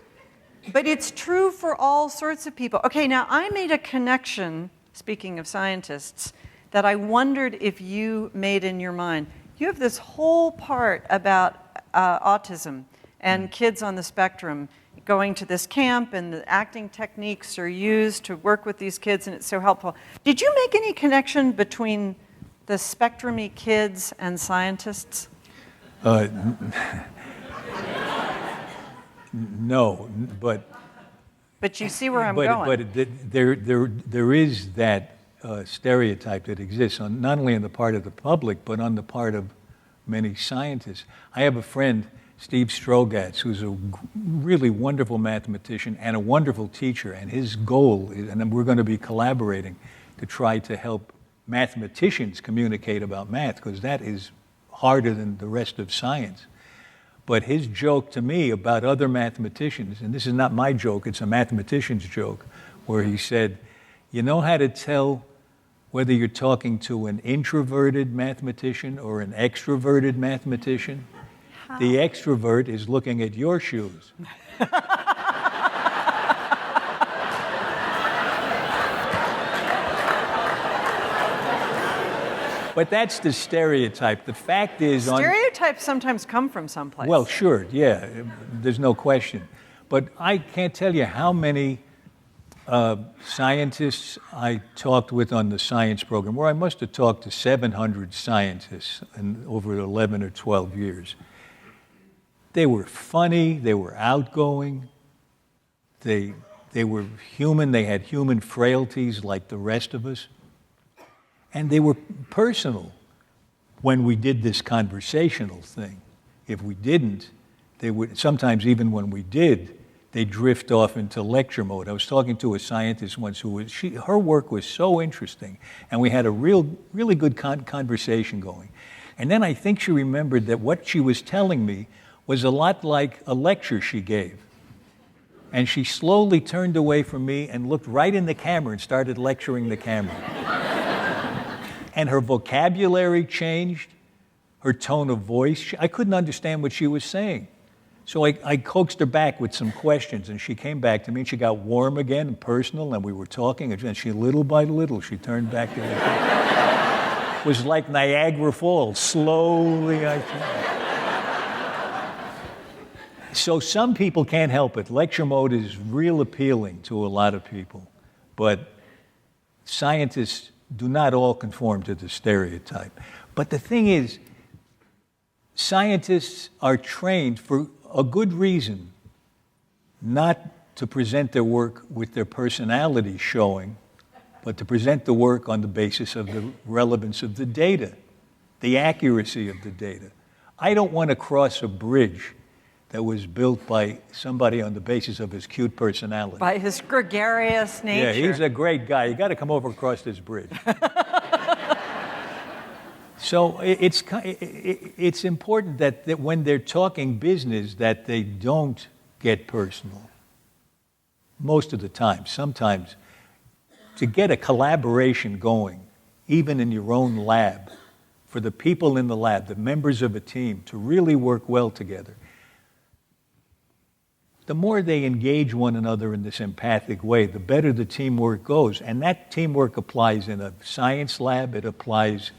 Speaker 2: But it's true for all sorts of people. Okay, now I made a connection, speaking of scientists, that I wondered if you made in your mind. You have this whole part about autism and kids on the spectrum going to this camp, and the acting techniques are used to work with these kids, and it's so helpful. Did you make any connection between the spectrum-y kids and scientists?
Speaker 1: No, but
Speaker 2: you see where I'm going.
Speaker 1: But there is that stereotype that exists not only on the part of the public, but on the part of many scientists. I have a friend, Steve Strogatz, who's a really wonderful mathematician and a wonderful teacher, and his goal is, and we're going to be collaborating to try to help mathematicians communicate about math, because that is harder than the rest of science. But his joke to me about other mathematicians, and this is not my joke, it's a mathematician's joke, where he said, you know how to tell whether you're talking to an introverted mathematician or an extroverted mathematician? How? The extrovert is looking at your shoes. But that's the stereotype. The fact is...
Speaker 2: Stereotypes sometimes come from someplace.
Speaker 1: Well, sure, yeah, there's no question. But I can't tell you how many scientists I talked with on the science program, where I must have talked to 700 scientists in over 11 or 12 years. They were funny, they were outgoing, they were human, they had human frailties like the rest of us. And they were personal when we did this conversational thing. If we didn't, they would, sometimes even when we did, they drift off into lecture mode. I was talking to a scientist once her work was so interesting, and we had a really good conversation going. And then I think she remembered that what she was telling me was a lot like a lecture she gave. And she slowly turned away from me and looked right in the camera and started lecturing the camera. And her vocabulary changed, her tone of voice. I couldn't understand what she was saying. So I coaxed her back with some questions, and she came back to me, and she got warm again and personal, and we were talking, and she, little by little, she turned back to me. It was like Niagara Falls. Slowly I turned. So some people can't help it. Lecture mode is real appealing to a lot of people, but scientists do not all conform to the stereotype. But the thing is, scientists are trained for a good reason not to present their work with their personality showing, but to present the work on the basis of the relevance of the data, the accuracy of the data. I don't want to cross a bridge that was built by somebody on the basis of his cute personality.
Speaker 2: By his gregarious nature.
Speaker 1: Yeah, he's a great guy. You got to come over across this bridge. So it's important that when they're talking business that they don't get personal. Most of the time. Sometimes to get a collaboration going, even in your own lab, for the people in the lab, the members of a team, to really work well together, the more they engage one another in this empathic way, the better the teamwork goes. And that teamwork applies in a science lab, it applies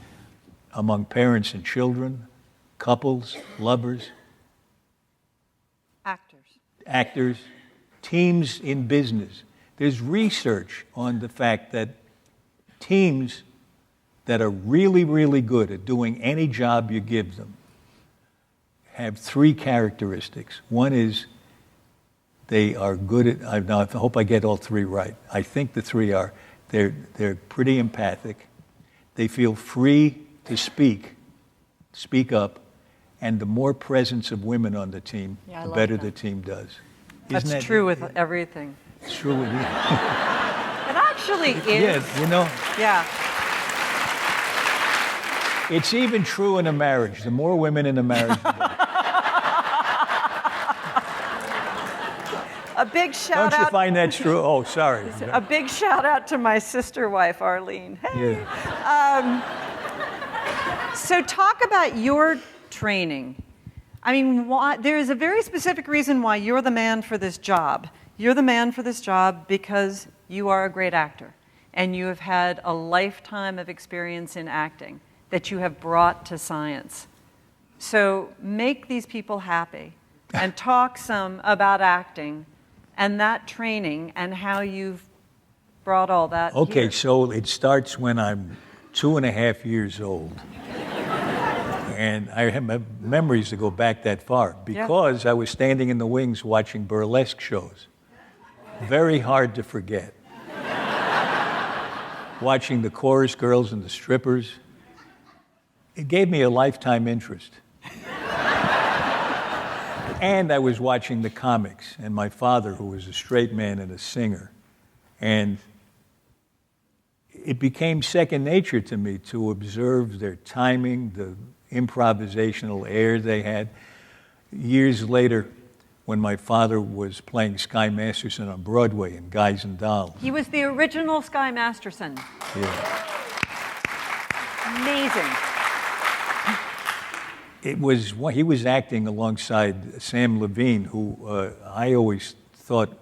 Speaker 1: among parents and children, couples, lovers, actors, teams in business. There's research on the fact that teams that are really, really good at doing any job you give them have three characteristics. One is they are good at, I hope I get all three right. I think the three are, they're pretty empathic, they feel free to speak up, and the more presence of women on the team, the better the team does.
Speaker 2: That's true with everything.
Speaker 1: It's true with you.
Speaker 2: It actually is.
Speaker 1: Yeah, you know.
Speaker 2: Yeah.
Speaker 1: It's even true in a marriage. The more women in a marriage, the better.
Speaker 2: A big shout out.
Speaker 1: Don't you find that true? Oh, sorry.
Speaker 2: A big shout out to my sister wife, Arlene. Hey.
Speaker 1: Yeah.
Speaker 2: So talk about your training. I mean, there is a very specific reason why you're the man for this job. You're the man for this job because you are a great actor, and you have had a lifetime of experience in acting that you have brought to science. So make these people happy and talk some about acting and that training and how you've brought all that
Speaker 1: Okay,
Speaker 2: here.
Speaker 1: so it starts when I'm 2.5 years old. And I have memories that go back that far because I was standing in the wings watching burlesque shows. Very hard to forget. Watching the chorus girls and the strippers. It gave me a lifetime interest. And I was watching the comics, and my father, who was a straight man and a singer. And it became second nature to me to observe their timing, improvisational air they had. Years later, when my father was playing Sky Masterson on Broadway in Guys and Dolls.
Speaker 3: He was the original Sky Masterson.
Speaker 1: Yeah.
Speaker 3: Amazing.
Speaker 1: He was acting alongside Sam Levine, who I always thought,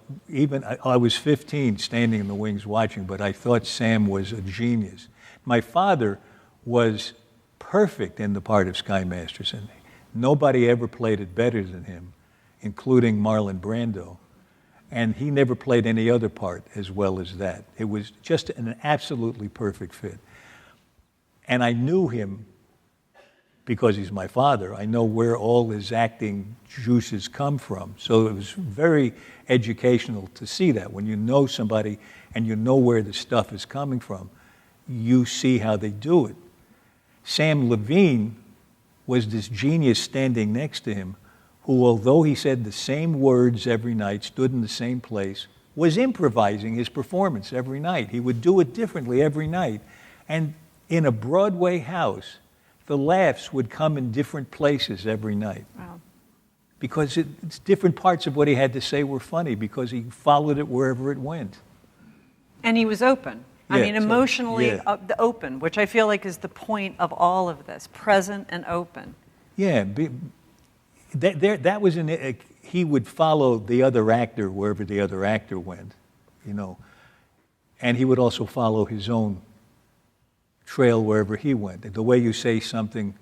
Speaker 1: I was 15 standing in the wings watching, but I thought Sam was a genius. My father was perfect in the part of Sky Masterson. Nobody ever played it better than him, including Marlon Brando. And he never played any other part as well as that. It was just an absolutely perfect fit. And I knew him because he's my father. I know where all his acting juices come from. So it was very educational to see that. When you know somebody and you know where the stuff is coming from, you see how they do it. Sam Levine was this genius standing next to him who, although he said the same words every night, stood in the same place, was improvising his performance every night. He would do it differently every night. And in a Broadway house, the laughs would come in different places every night.
Speaker 3: Wow.
Speaker 1: Because it's different parts of what he had to say were funny because he followed it wherever it went.
Speaker 3: And he was open. I mean, emotionally open, which I feel like is the point of all of this, present and open.
Speaker 1: Yeah, that was he would follow the other actor wherever the other actor went, and he would also follow his own trail wherever he went. The way you say something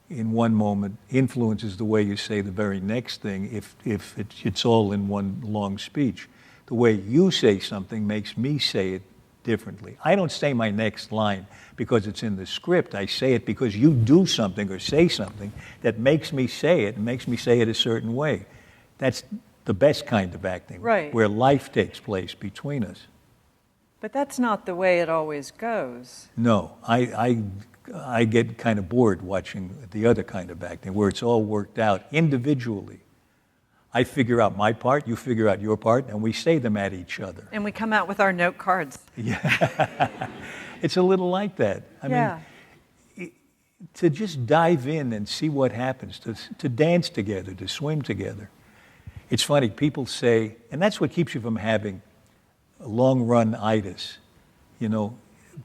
Speaker 1: in one moment influences the way you say the very next thing if it's all in one long speech. The way you say something makes me say it differently. I don't say my next line because it's in the script. I say it because you do something or say something that makes me say it and makes me say it a certain way. That's the best kind of acting,
Speaker 3: right,
Speaker 1: where life takes place between us.
Speaker 3: But that's not the way it always goes.
Speaker 1: No, I get kind of bored watching the other kind of acting where it's all worked out individually. I figure out my part, you figure out your part, and we say them at each other.
Speaker 3: And we come out with our note cards.
Speaker 1: Yeah, it's a little like that. I mean, to just dive in and see what happens, to dance together, to swim together. It's funny, people say, and that's what keeps you from having long-run itis.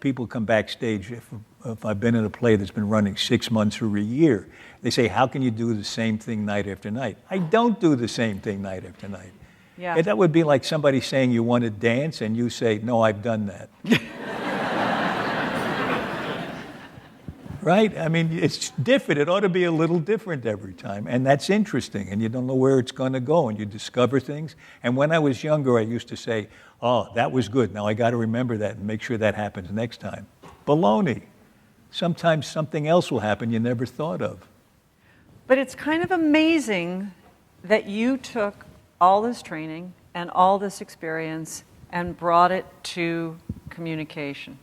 Speaker 1: People come backstage, if I've been in a play that's been running 6 months or a year, they say, how can you do the same thing night after night? I don't do the same thing night after night.
Speaker 3: Yeah.
Speaker 1: And that would be like somebody saying you want to dance and you say, no, I've done that. Right? I mean, it's different. It ought to be a little different every time. And that's interesting. And you don't know where it's going to go. And you discover things. And when I was younger, I used to say, oh, that was good. Now I got to remember that and make sure that happens next time. Baloney. Sometimes something else will happen you never thought of.
Speaker 3: But it's kind of amazing that you took all this training and all this experience and brought it to communication.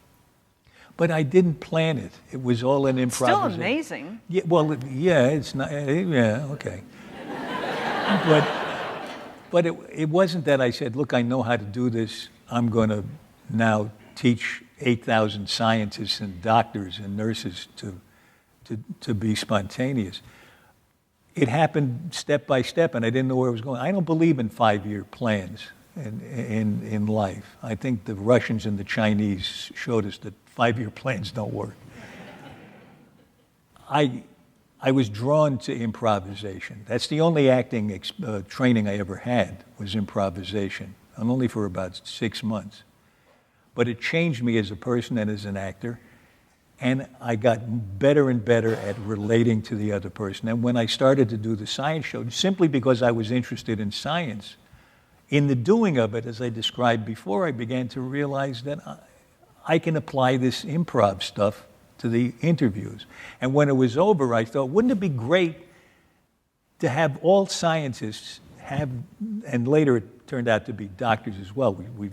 Speaker 3: But
Speaker 1: I didn't plan it. It was all an improvisation.
Speaker 3: Still amazing.
Speaker 1: Yeah, well, yeah, it's not. Yeah, okay. But it wasn't that I said, look, I know how to do this. I'm going to now teach 8,000 scientists and doctors and nurses to be spontaneous. It happened step by step, and I didn't know where it was going. I don't believe in 5-year plans in life. I think the Russians and the Chinese showed us that 5-year plans don't work. I was drawn to improvisation. That's the only acting training I ever had was improvisation, and only for about 6 months. But it changed me as a person and as an actor, and I got better and better at relating to the other person. And when I started to do the science show, simply because I was interested in science, in the doing of it, as I described before, I began to realize that I can apply this improv stuff to the interviews. And when it was over, I thought, wouldn't it be great to have all scientists have, and later it turned out to be doctors as well. We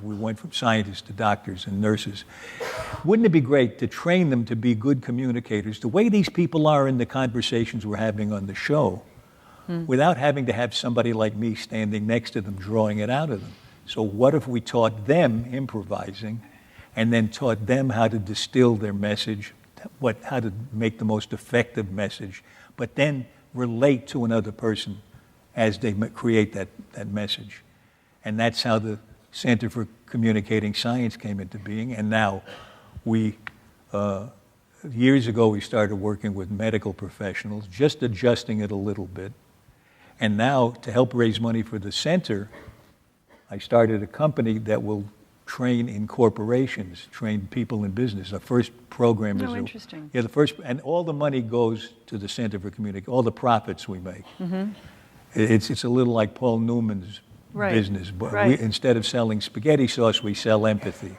Speaker 1: went from scientists to doctors and nurses. Wouldn't it be great to train them to be good communicators, the way these people are in the conversations we're having on the show, without having to have somebody like me standing next to them drawing it out of them? So what if we taught them improvising and then taught them how to distill their message, how to make the most effective message, but then relate to another person as they create that message. And that's how the Center for Communicating Science came into being. And now years ago, we started working with medical professionals, just adjusting it a little bit. And now, to help raise money for the center, I started a company that will train in corporations, train people in business. Our first program is...
Speaker 3: Oh, interesting.
Speaker 1: Yeah, and all the money goes to the Center for Communication, all the profits we make. Mm-hmm. It's a little like Paul Newman's business, but instead of selling spaghetti sauce, we sell empathy.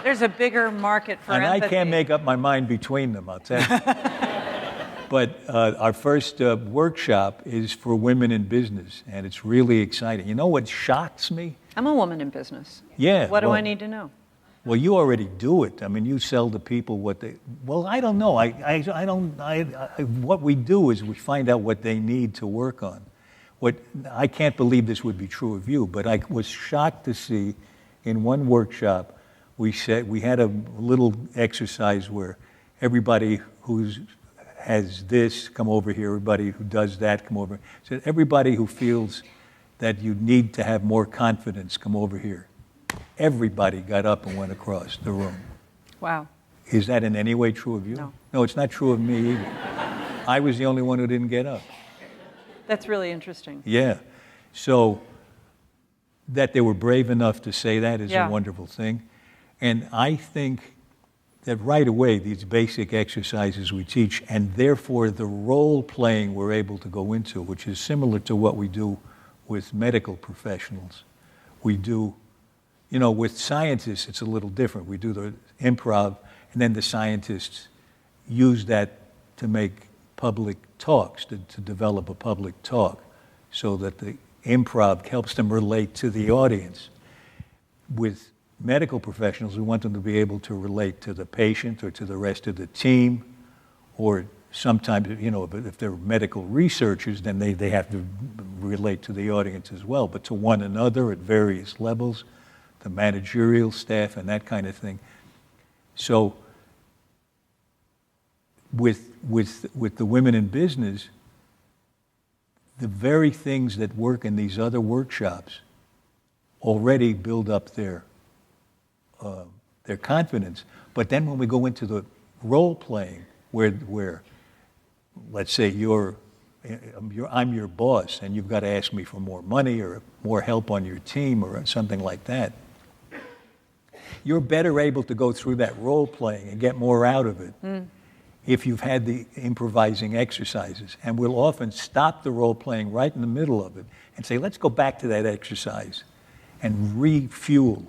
Speaker 3: There's a bigger market for empathy.
Speaker 1: And I can't make up my mind between them, I'll tell you. But our first workshop is for women in business, and it's really exciting. You know what shocks me?
Speaker 3: I'm a woman in business.
Speaker 1: Yeah.
Speaker 3: What do I need to know?
Speaker 1: Well, you already do it. I mean, you sell to people what they... Well, I don't know. What we do is we find out what they need to work on. I can't believe this would be true of you, but I was shocked to see in one workshop, we had a little exercise where everybody has this, come over here. Everybody who does that, come over. So everybody who feels that you need to have more confidence, come over here. Everybody got up and went across the room.
Speaker 3: Wow.
Speaker 1: Is that in any way true of you?
Speaker 3: No.
Speaker 1: No, it's not true of me either. I was the only one who didn't get up.
Speaker 3: That's really interesting.
Speaker 1: Yeah. So that they were brave enough to say that is a wonderful thing. And I think that right away, these basic exercises we teach, and therefore the role playing we're able to go into, which is similar to what we do with medical professionals. We do, with scientists, it's a little different. We do the improv, and then the scientists use that to make public talks, to develop a public talk, so that the improv helps them relate to the audience. With medical professionals, we want them to be able to relate to the patient or to the rest of the team, or sometimes, if they're medical researchers, then they have to relate to the audience as well, but to one another at various levels, the managerial staff and that kind of thing. So with the women in business, the very things that work in these other workshops already build up their confidence. But then when we go into the role playing, where let's say I'm your boss and you've got to ask me for more money or more help on your team or something like that, you're better able to go through that role playing and get more out of it if you've had the improvising exercises. And we'll often stop the role playing right in the middle of it and say, let's go back to that exercise and refuel.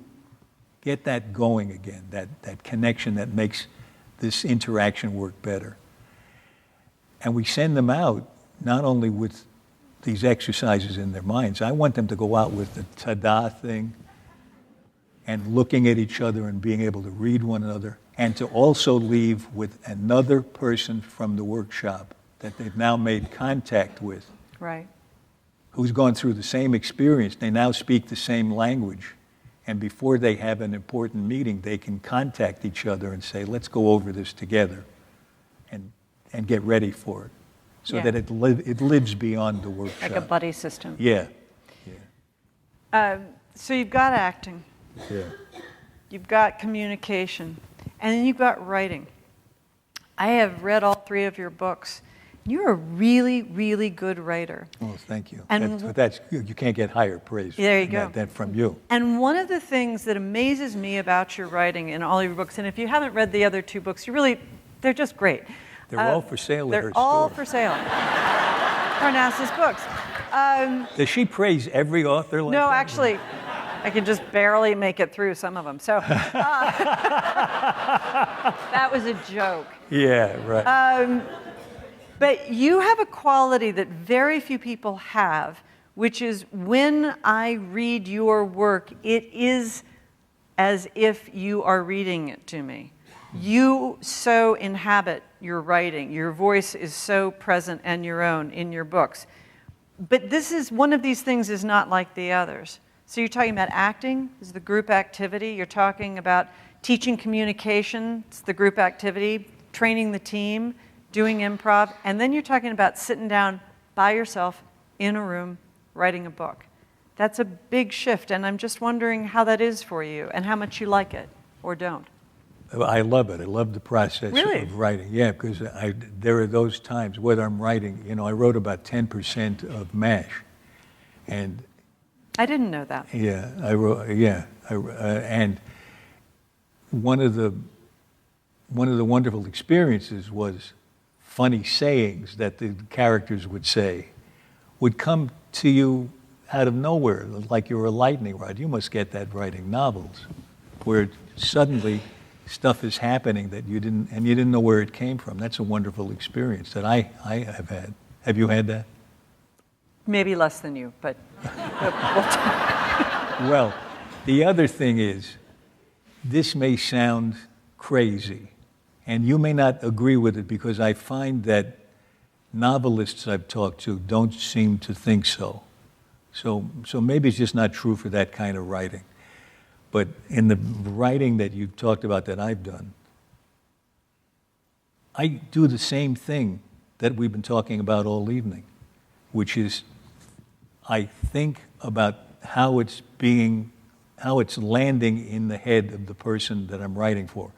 Speaker 1: Get that going again, that connection that makes this interaction work better. And we send them out not only with these exercises in their minds. I want them to go out with the ta-da thing and looking at each other and being able to read one another, and to also leave with another person from the workshop that they've now made contact with.
Speaker 3: Right.
Speaker 1: Who's gone through the same experience. They now speak the same language. And before they have an important meeting, they can contact each other and say, let's go over this together and get ready for it. So that it lives beyond the workshop.
Speaker 3: Like a buddy system.
Speaker 1: Yeah.
Speaker 3: So you've got acting.
Speaker 1: Yeah.
Speaker 3: You've got communication. And then you've got writing. I have read all three of your books. You're a really, really good writer.
Speaker 1: Oh, thank you.
Speaker 3: And
Speaker 1: that's you can't get higher praise than from you.
Speaker 3: And one of the things that amazes me about your writing in all your books, and if you haven't read the other two books, they're just great.
Speaker 1: They're all for sale at her store.
Speaker 3: They're all for sale. Parnassus Books.
Speaker 1: Does she praise every author like that?
Speaker 3: No, actually, I can just barely make it through some of them. So that was a joke.
Speaker 1: Yeah, right.
Speaker 3: But you have a quality that very few people have, which is when I read your work, it is as if you are reading it to me. You so inhabit your writing. Your voice is so present and your own in your books. But one of these things is not like the others. So you're talking about acting, is the group activity. You're talking about teaching communication, it's the group activity, training the team, doing improv, and then you're talking about sitting down by yourself in a room writing a book. That's a big shift, and I'm just wondering how that is for you and how much you like it or don't.
Speaker 1: I love it. I love the process
Speaker 3: Really?
Speaker 1: of writing. Yeah, because there are those times whether I'm writing, I wrote about 10% of MASH. And
Speaker 3: I didn't know that.
Speaker 1: yeah, I wrote, and one of the wonderful experiences was funny sayings that the characters would say would come to you out of nowhere, like you were a lightning rod. You must get that writing novels, where suddenly stuff is happening that you didn't know where it came from. That's a wonderful experience that I have had. Have you had that?
Speaker 3: Maybe less than you, but we'll talk.
Speaker 1: Well, the other thing is, this may sound crazy, and you may not agree with it because I find that novelists I've talked to don't seem to think so. So maybe it's just not true for that kind of writing. But in the writing that you've talked about that I've done, I do the same thing that we've been talking about all evening, which is I think about how it's landing in the head of the person that I'm writing for.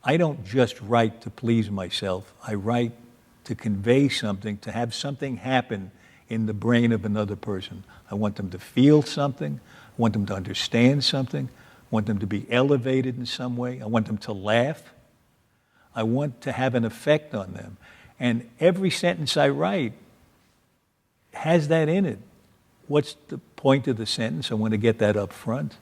Speaker 1: I don't just write to please myself. I write to convey something, to have something happen in the brain of another person. I want them to feel something. I want them to understand something. I want them to be elevated in some way. I want them to laugh. I want to have an effect on them. And every sentence I write has that in it. What's the point of the sentence? I want to get that up front.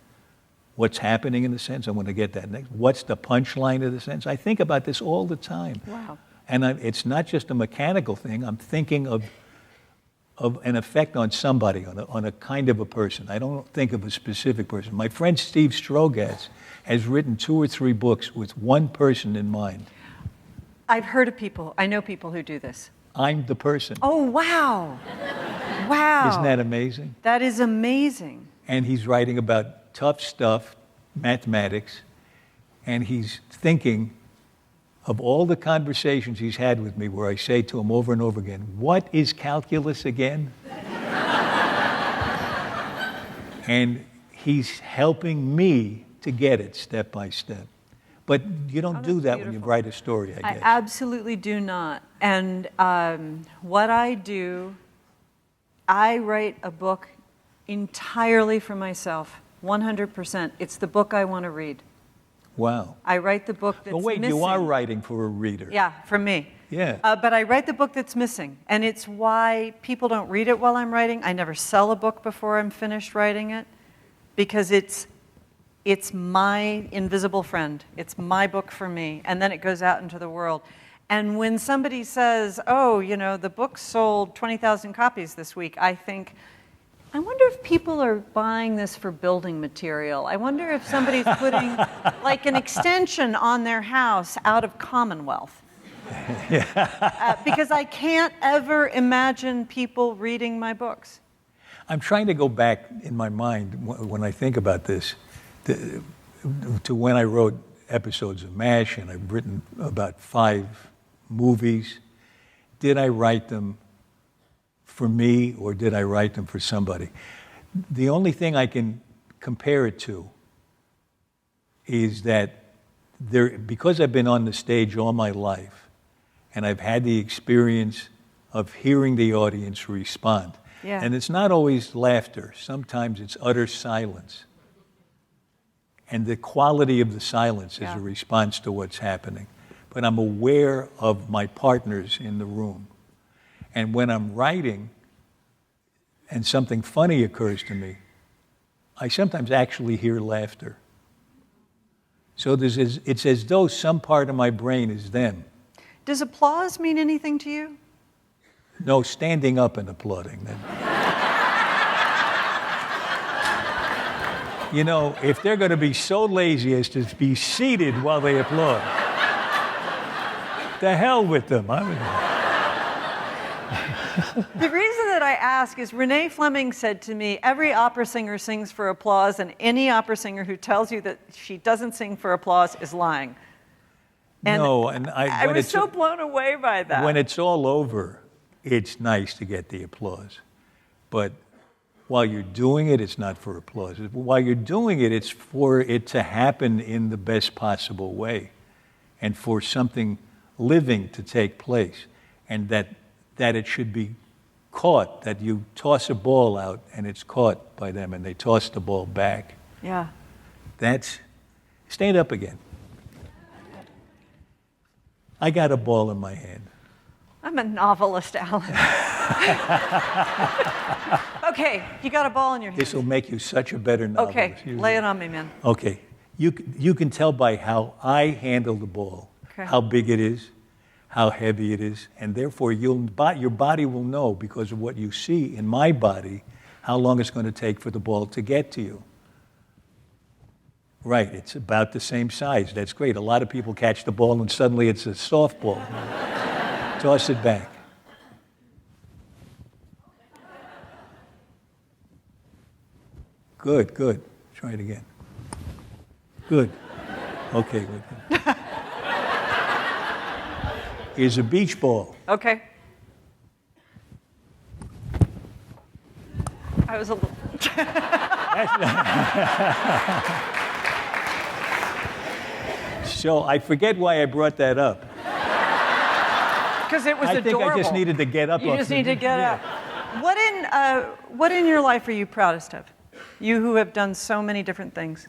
Speaker 1: What's happening in the sentence? I want to get that next. What's the punchline of the sentence? I think about this all the time.
Speaker 3: Wow.
Speaker 1: And it's not just a mechanical thing. I'm thinking of an effect on somebody, on a kind of a person. I don't think of a specific person. My friend Steve Strogatz has written 2 or 3 books with one person in mind.
Speaker 3: I've heard of people, I know people who do this.
Speaker 1: I'm the person.
Speaker 3: Oh, wow. Wow.
Speaker 1: Isn't that amazing?
Speaker 3: That is amazing.
Speaker 1: And he's writing about tough stuff, mathematics, and he's thinking of all the conversations he's had with me where I say to him over and over again, what is calculus again? And he's helping me to get it step by step. But you don't do that when you write a story, I guess.
Speaker 3: I absolutely do not. And what I do, I write a book entirely for myself, 100%. It's the book I want to read.
Speaker 1: Wow.
Speaker 3: I write the book that's
Speaker 1: But wait,
Speaker 3: missing.
Speaker 1: you are writing for a reader.
Speaker 3: Yeah, for me.
Speaker 1: Yeah.
Speaker 3: But I write the book that's missing. And it's why people don't read it while I'm writing. I never sell a book before I'm finished writing it, because it's my invisible friend. It's my book for me. And then it goes out into the world. And when somebody says, oh, the book sold 20,000 copies this week, I think, I wonder if people are buying this for building material. I wonder if somebody's putting like an extension on their house out of Commonwealth. Because I can't ever imagine people reading my books.
Speaker 1: I'm trying to go back in my mind when I think about this to when I wrote episodes of MASH, and I've written about 5 movies. Did I write them for me, or did I write them for somebody? The only thing I can compare it to is that because I've been on the stage all my life, and I've had the experience of hearing the audience respond.
Speaker 3: Yeah.
Speaker 1: And it's not always laughter. Sometimes it's utter silence. And the quality of the silence is a response to what's happening. But I'm aware of my partners in the room. And when I'm writing and something funny occurs to me, I sometimes actually hear laughter. So it's as though some part of my brain is them.
Speaker 3: Does applause mean anything to you?
Speaker 1: No, standing up and applauding. If they're going to be so lazy as to be seated while they applaud, the hell with them.
Speaker 3: The reason that I ask is Renee Fleming said to me, every opera singer sings for applause, and any opera singer who tells you that she doesn't sing for applause is lying. And
Speaker 1: no, and
Speaker 3: I was so blown away by that.
Speaker 1: When it's all over, it's nice to get the applause. But while you're doing it, it's not for applause. While you're doing it, it's for it to happen in the best possible way and for something living to take place, and that it should be caught, that you toss a ball out and it's caught by them and they toss the ball back.
Speaker 3: Yeah.
Speaker 1: That's, stand up again. I got a ball in my hand.
Speaker 3: I'm a novelist, Alan. Okay, you got a ball in your hand.
Speaker 1: This will make you such a better novelist.
Speaker 3: Okay, lay it on me, man.
Speaker 1: Okay, you can tell by how I handle the ball, how big it is, how heavy it is, and therefore your body will know, because of what you see in my body, how long it's going to take for the ball to get to you. Right, it's about the same size. That's great. A lot of people catch the ball and suddenly it's a softball. Toss it back. Good, good. Try it again. Good. Okay, good. Here's a beach ball.
Speaker 3: Okay. I was a little...
Speaker 1: So I forget why I brought that up.
Speaker 3: Because it was
Speaker 1: I
Speaker 3: adorable.
Speaker 1: think I just needed to get up.
Speaker 3: You just need to get up. What in your life are you proudest of? You who have done so many different things.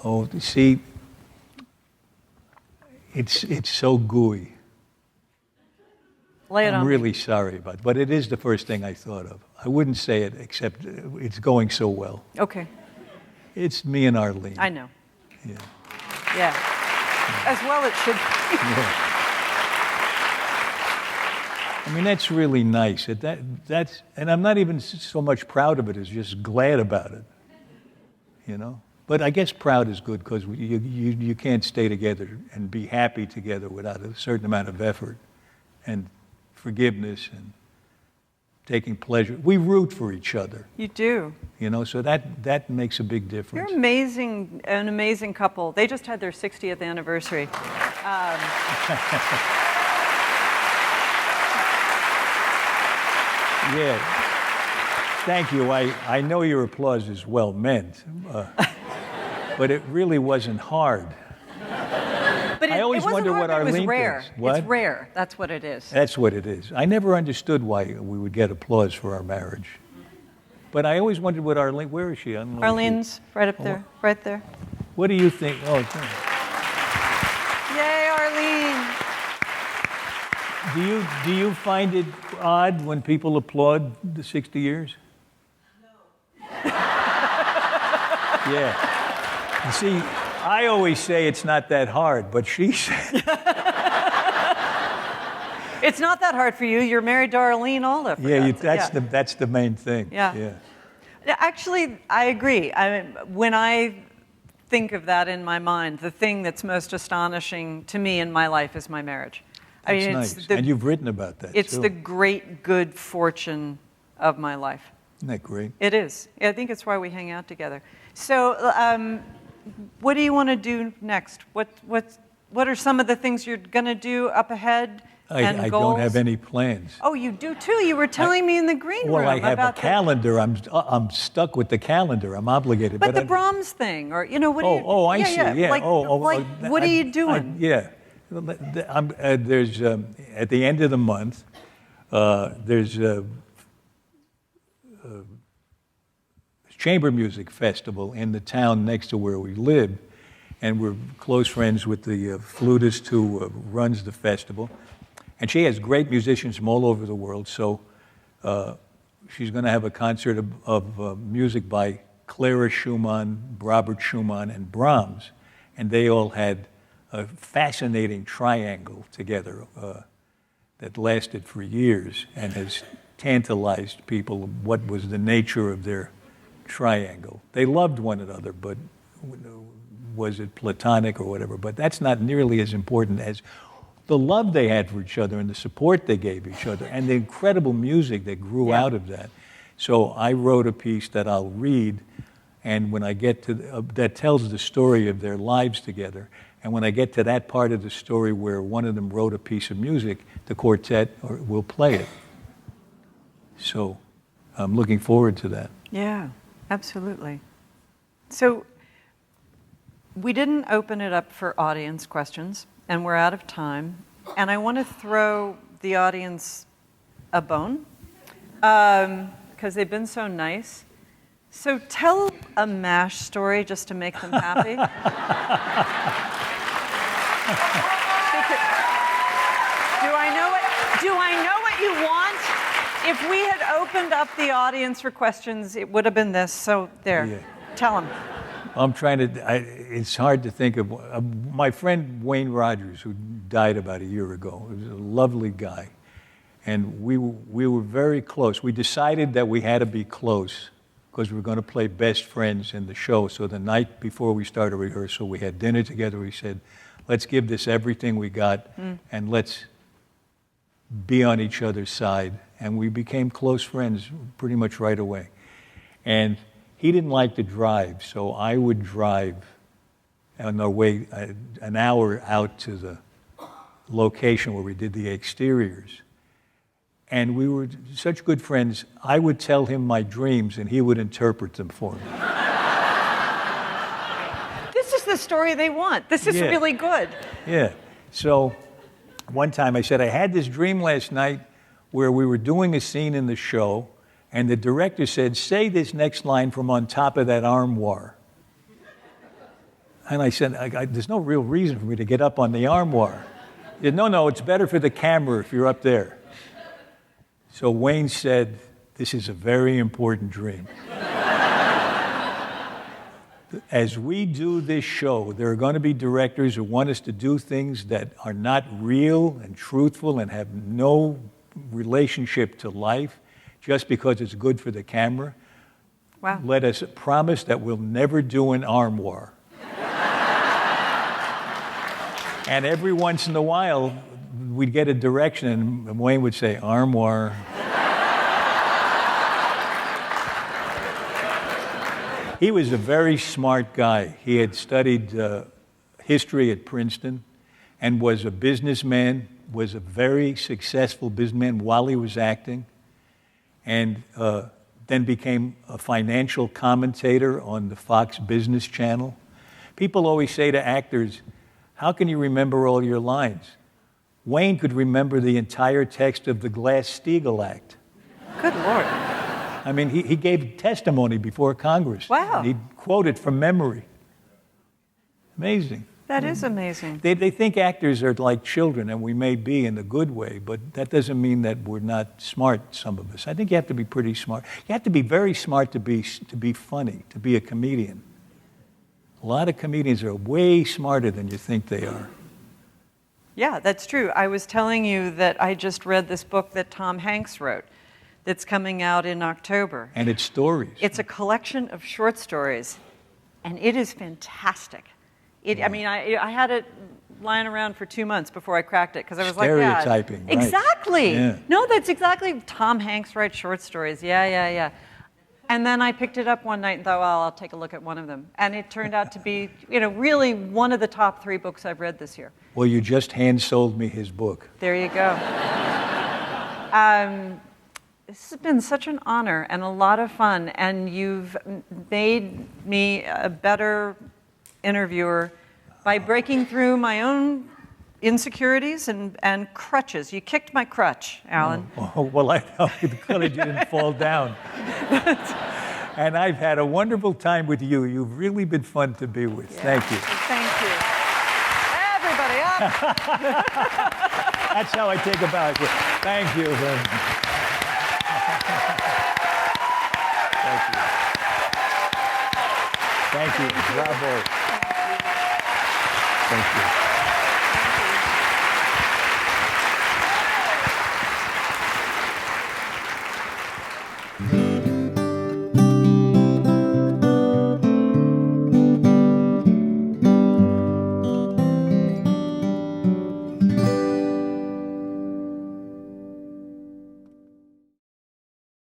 Speaker 1: Oh, see, it's so gooey.
Speaker 3: Lay it on
Speaker 1: I'm
Speaker 3: me.
Speaker 1: really sorry about it, but it is the first thing I thought of. I wouldn't say it, except it's going so well.
Speaker 3: Okay.
Speaker 1: It's me and Arlene.
Speaker 3: I know.
Speaker 1: Yeah.
Speaker 3: Yeah. As well it should be.
Speaker 1: Yeah. I mean, that's really nice. That's, and I'm not even so much proud of it as just glad about it, you know? But I guess proud is good, because you can't stay together and be happy together without a certain amount of effort and forgiveness and taking pleasure. We root for each other.
Speaker 3: You do.
Speaker 1: You know, so that makes a big difference.
Speaker 3: You're amazing, an amazing couple. They just had their 60th anniversary.
Speaker 1: Yeah. Thank you. I know your applause is well meant, but it really wasn't hard.
Speaker 3: But
Speaker 1: I always
Speaker 3: it wasn't
Speaker 1: wonder
Speaker 3: hard,
Speaker 1: what
Speaker 3: but it was
Speaker 1: Arlene
Speaker 3: rare.
Speaker 1: thinks. What?
Speaker 3: It's rare. That's what it is.
Speaker 1: That's what it is. I never understood why we would get applause for our marriage. But I always wondered what Arlene, where is she? I don't know.
Speaker 3: Arlene's right up there. Right there.
Speaker 1: What do you think? Oh, okay.
Speaker 3: Yay, Arlene.
Speaker 1: Do you find it odd when people applaud the 60 years? No. Yeah. You see, I always say it's not that hard, but she said...
Speaker 3: It's not that hard for you. You're married to Arlene Alda.
Speaker 1: Yeah, that's the main thing.
Speaker 3: Yeah. Actually, I agree. When I think of that in my mind, the thing that's most astonishing to me in my life is my marriage.
Speaker 1: That's nice. And you've written about that,
Speaker 3: It's
Speaker 1: too.
Speaker 3: the great good fortune of my life.
Speaker 1: Isn't that great?
Speaker 3: It is. I think it's why we hang out together. So, what do you want to do next? What are some of the things you're going to do up ahead?
Speaker 1: I don't have any plans.
Speaker 3: Oh, you do too. You were telling me in the green room.
Speaker 1: Well, I have
Speaker 3: about
Speaker 1: a calendar. I'm stuck with the calendar. I'm obligated.
Speaker 3: But the Brahms thing, or what?
Speaker 1: I see. Yeah.
Speaker 3: Like, what are you doing?
Speaker 1: Yeah. There's at the end of the month. There's a chamber music festival in the town next to where we live, and we're close friends with the flutist who runs the festival. And she has great musicians from all over the world, so she's going to have a concert of music by Clara Schumann, Robert Schumann, and Brahms. And they all had a fascinating triangle together that lasted for years and has tantalized people what was the nature of their triangle. They loved one another, but was it platonic or whatever? But that's not nearly as important as the love they had for each other and the support they gave each other and the incredible music that grew out of that. So I wrote a piece that I'll read, and when I get to that tells the story of their lives together. And when I get to that part of the story where one of them wrote a piece of music, the quartet will play it. So I'm looking forward to that.
Speaker 3: Yeah, absolutely. So we didn't open it up for audience questions, and we're out of time. And I want to throw the audience a bone, because they've been so nice. So tell a MASH story just to make them happy. Do I know what you want? If we had opened up the audience for questions, it would have been this. So there, tell them.
Speaker 1: I'm trying to, it's hard to think of, my friend Wayne Rogers, who died about a year ago, he was a lovely guy. And we were very close. We decided that we had to be close because we were going to play best friends in the show. So the night before we started rehearsal, we had dinner together. We said, let's give this everything we got and let's be on each other's side. And we became close friends pretty much right away. And he didn't like to drive, so I would drive on our way an hour out to the location where we did the exteriors. And we were such good friends, I would tell him my dreams and he would interpret them for me.
Speaker 3: This is the story they want. This is really good.
Speaker 1: Yeah. So one time I said, I had this dream last night where we were doing a scene in the show and the director said, say this next line from on top of that armoire. And I said, there's no real reason for me to get up on the armoire. He said, no, it's better for the camera if you're up there. So Wayne said, this is a very important dream. As we do this show, there are going to be directors who want us to do things that are not real and truthful and have no relationship to life just because it's good for the camera.
Speaker 3: Wow.
Speaker 1: Let us promise that we'll never do an armoire. And every once in a while, we'd get a direction, and Wayne would say, armoire. He was a very smart guy. He had studied history at Princeton and was a businessman, was a very successful businessman while he was acting, and then became a financial commentator on the Fox Business Channel. People always say to actors, how can you remember all your lines? Wayne could remember the entire text of the Glass-Steagall Act.
Speaker 3: Good Lord.
Speaker 1: I mean, he gave testimony before Congress.
Speaker 3: Wow.
Speaker 1: He'd quote it from memory. Amazing.
Speaker 3: That is amazing.
Speaker 1: They think actors are like children, and we may be in a good way, but that doesn't mean that we're not smart, some of us. I think you have to be pretty smart. You have to be very smart to be funny, to be a comedian. A lot of comedians are way smarter than you think they are.
Speaker 3: Yeah, that's true. I was telling you that I just read this book that Tom Hanks wrote that's coming out in October.
Speaker 1: And it's stories.
Speaker 3: It's a collection of short stories, and it is fantastic. I mean, I had it lying around for 2 months before I cracked it, because I was
Speaker 1: stereotyping,
Speaker 3: like,
Speaker 1: right.
Speaker 3: Exactly.
Speaker 1: Yeah.
Speaker 3: No, that's exactly. Tom Hanks writes short stories. Yeah. And then I picked it up one night and thought, well, I'll take a look at one of them. And it turned out to be, really one of the top 3 books I've read this year.
Speaker 1: Well, you just hand-sold me his book.
Speaker 3: There you go. This has been such an honor and a lot of fun, and you've made me a better interviewer by breaking through my own insecurities and crutches. You kicked my crutch, Alan.
Speaker 1: Oh, well, I'm glad you didn't fall down. And I've had a wonderful time with you. You've really been fun to be with.
Speaker 3: Yeah.
Speaker 1: Thank you.
Speaker 3: Thank you. Everybody up.
Speaker 1: That's how I take a bow. Thank you very much. Thank you. Thank you. Bravo. Thank you.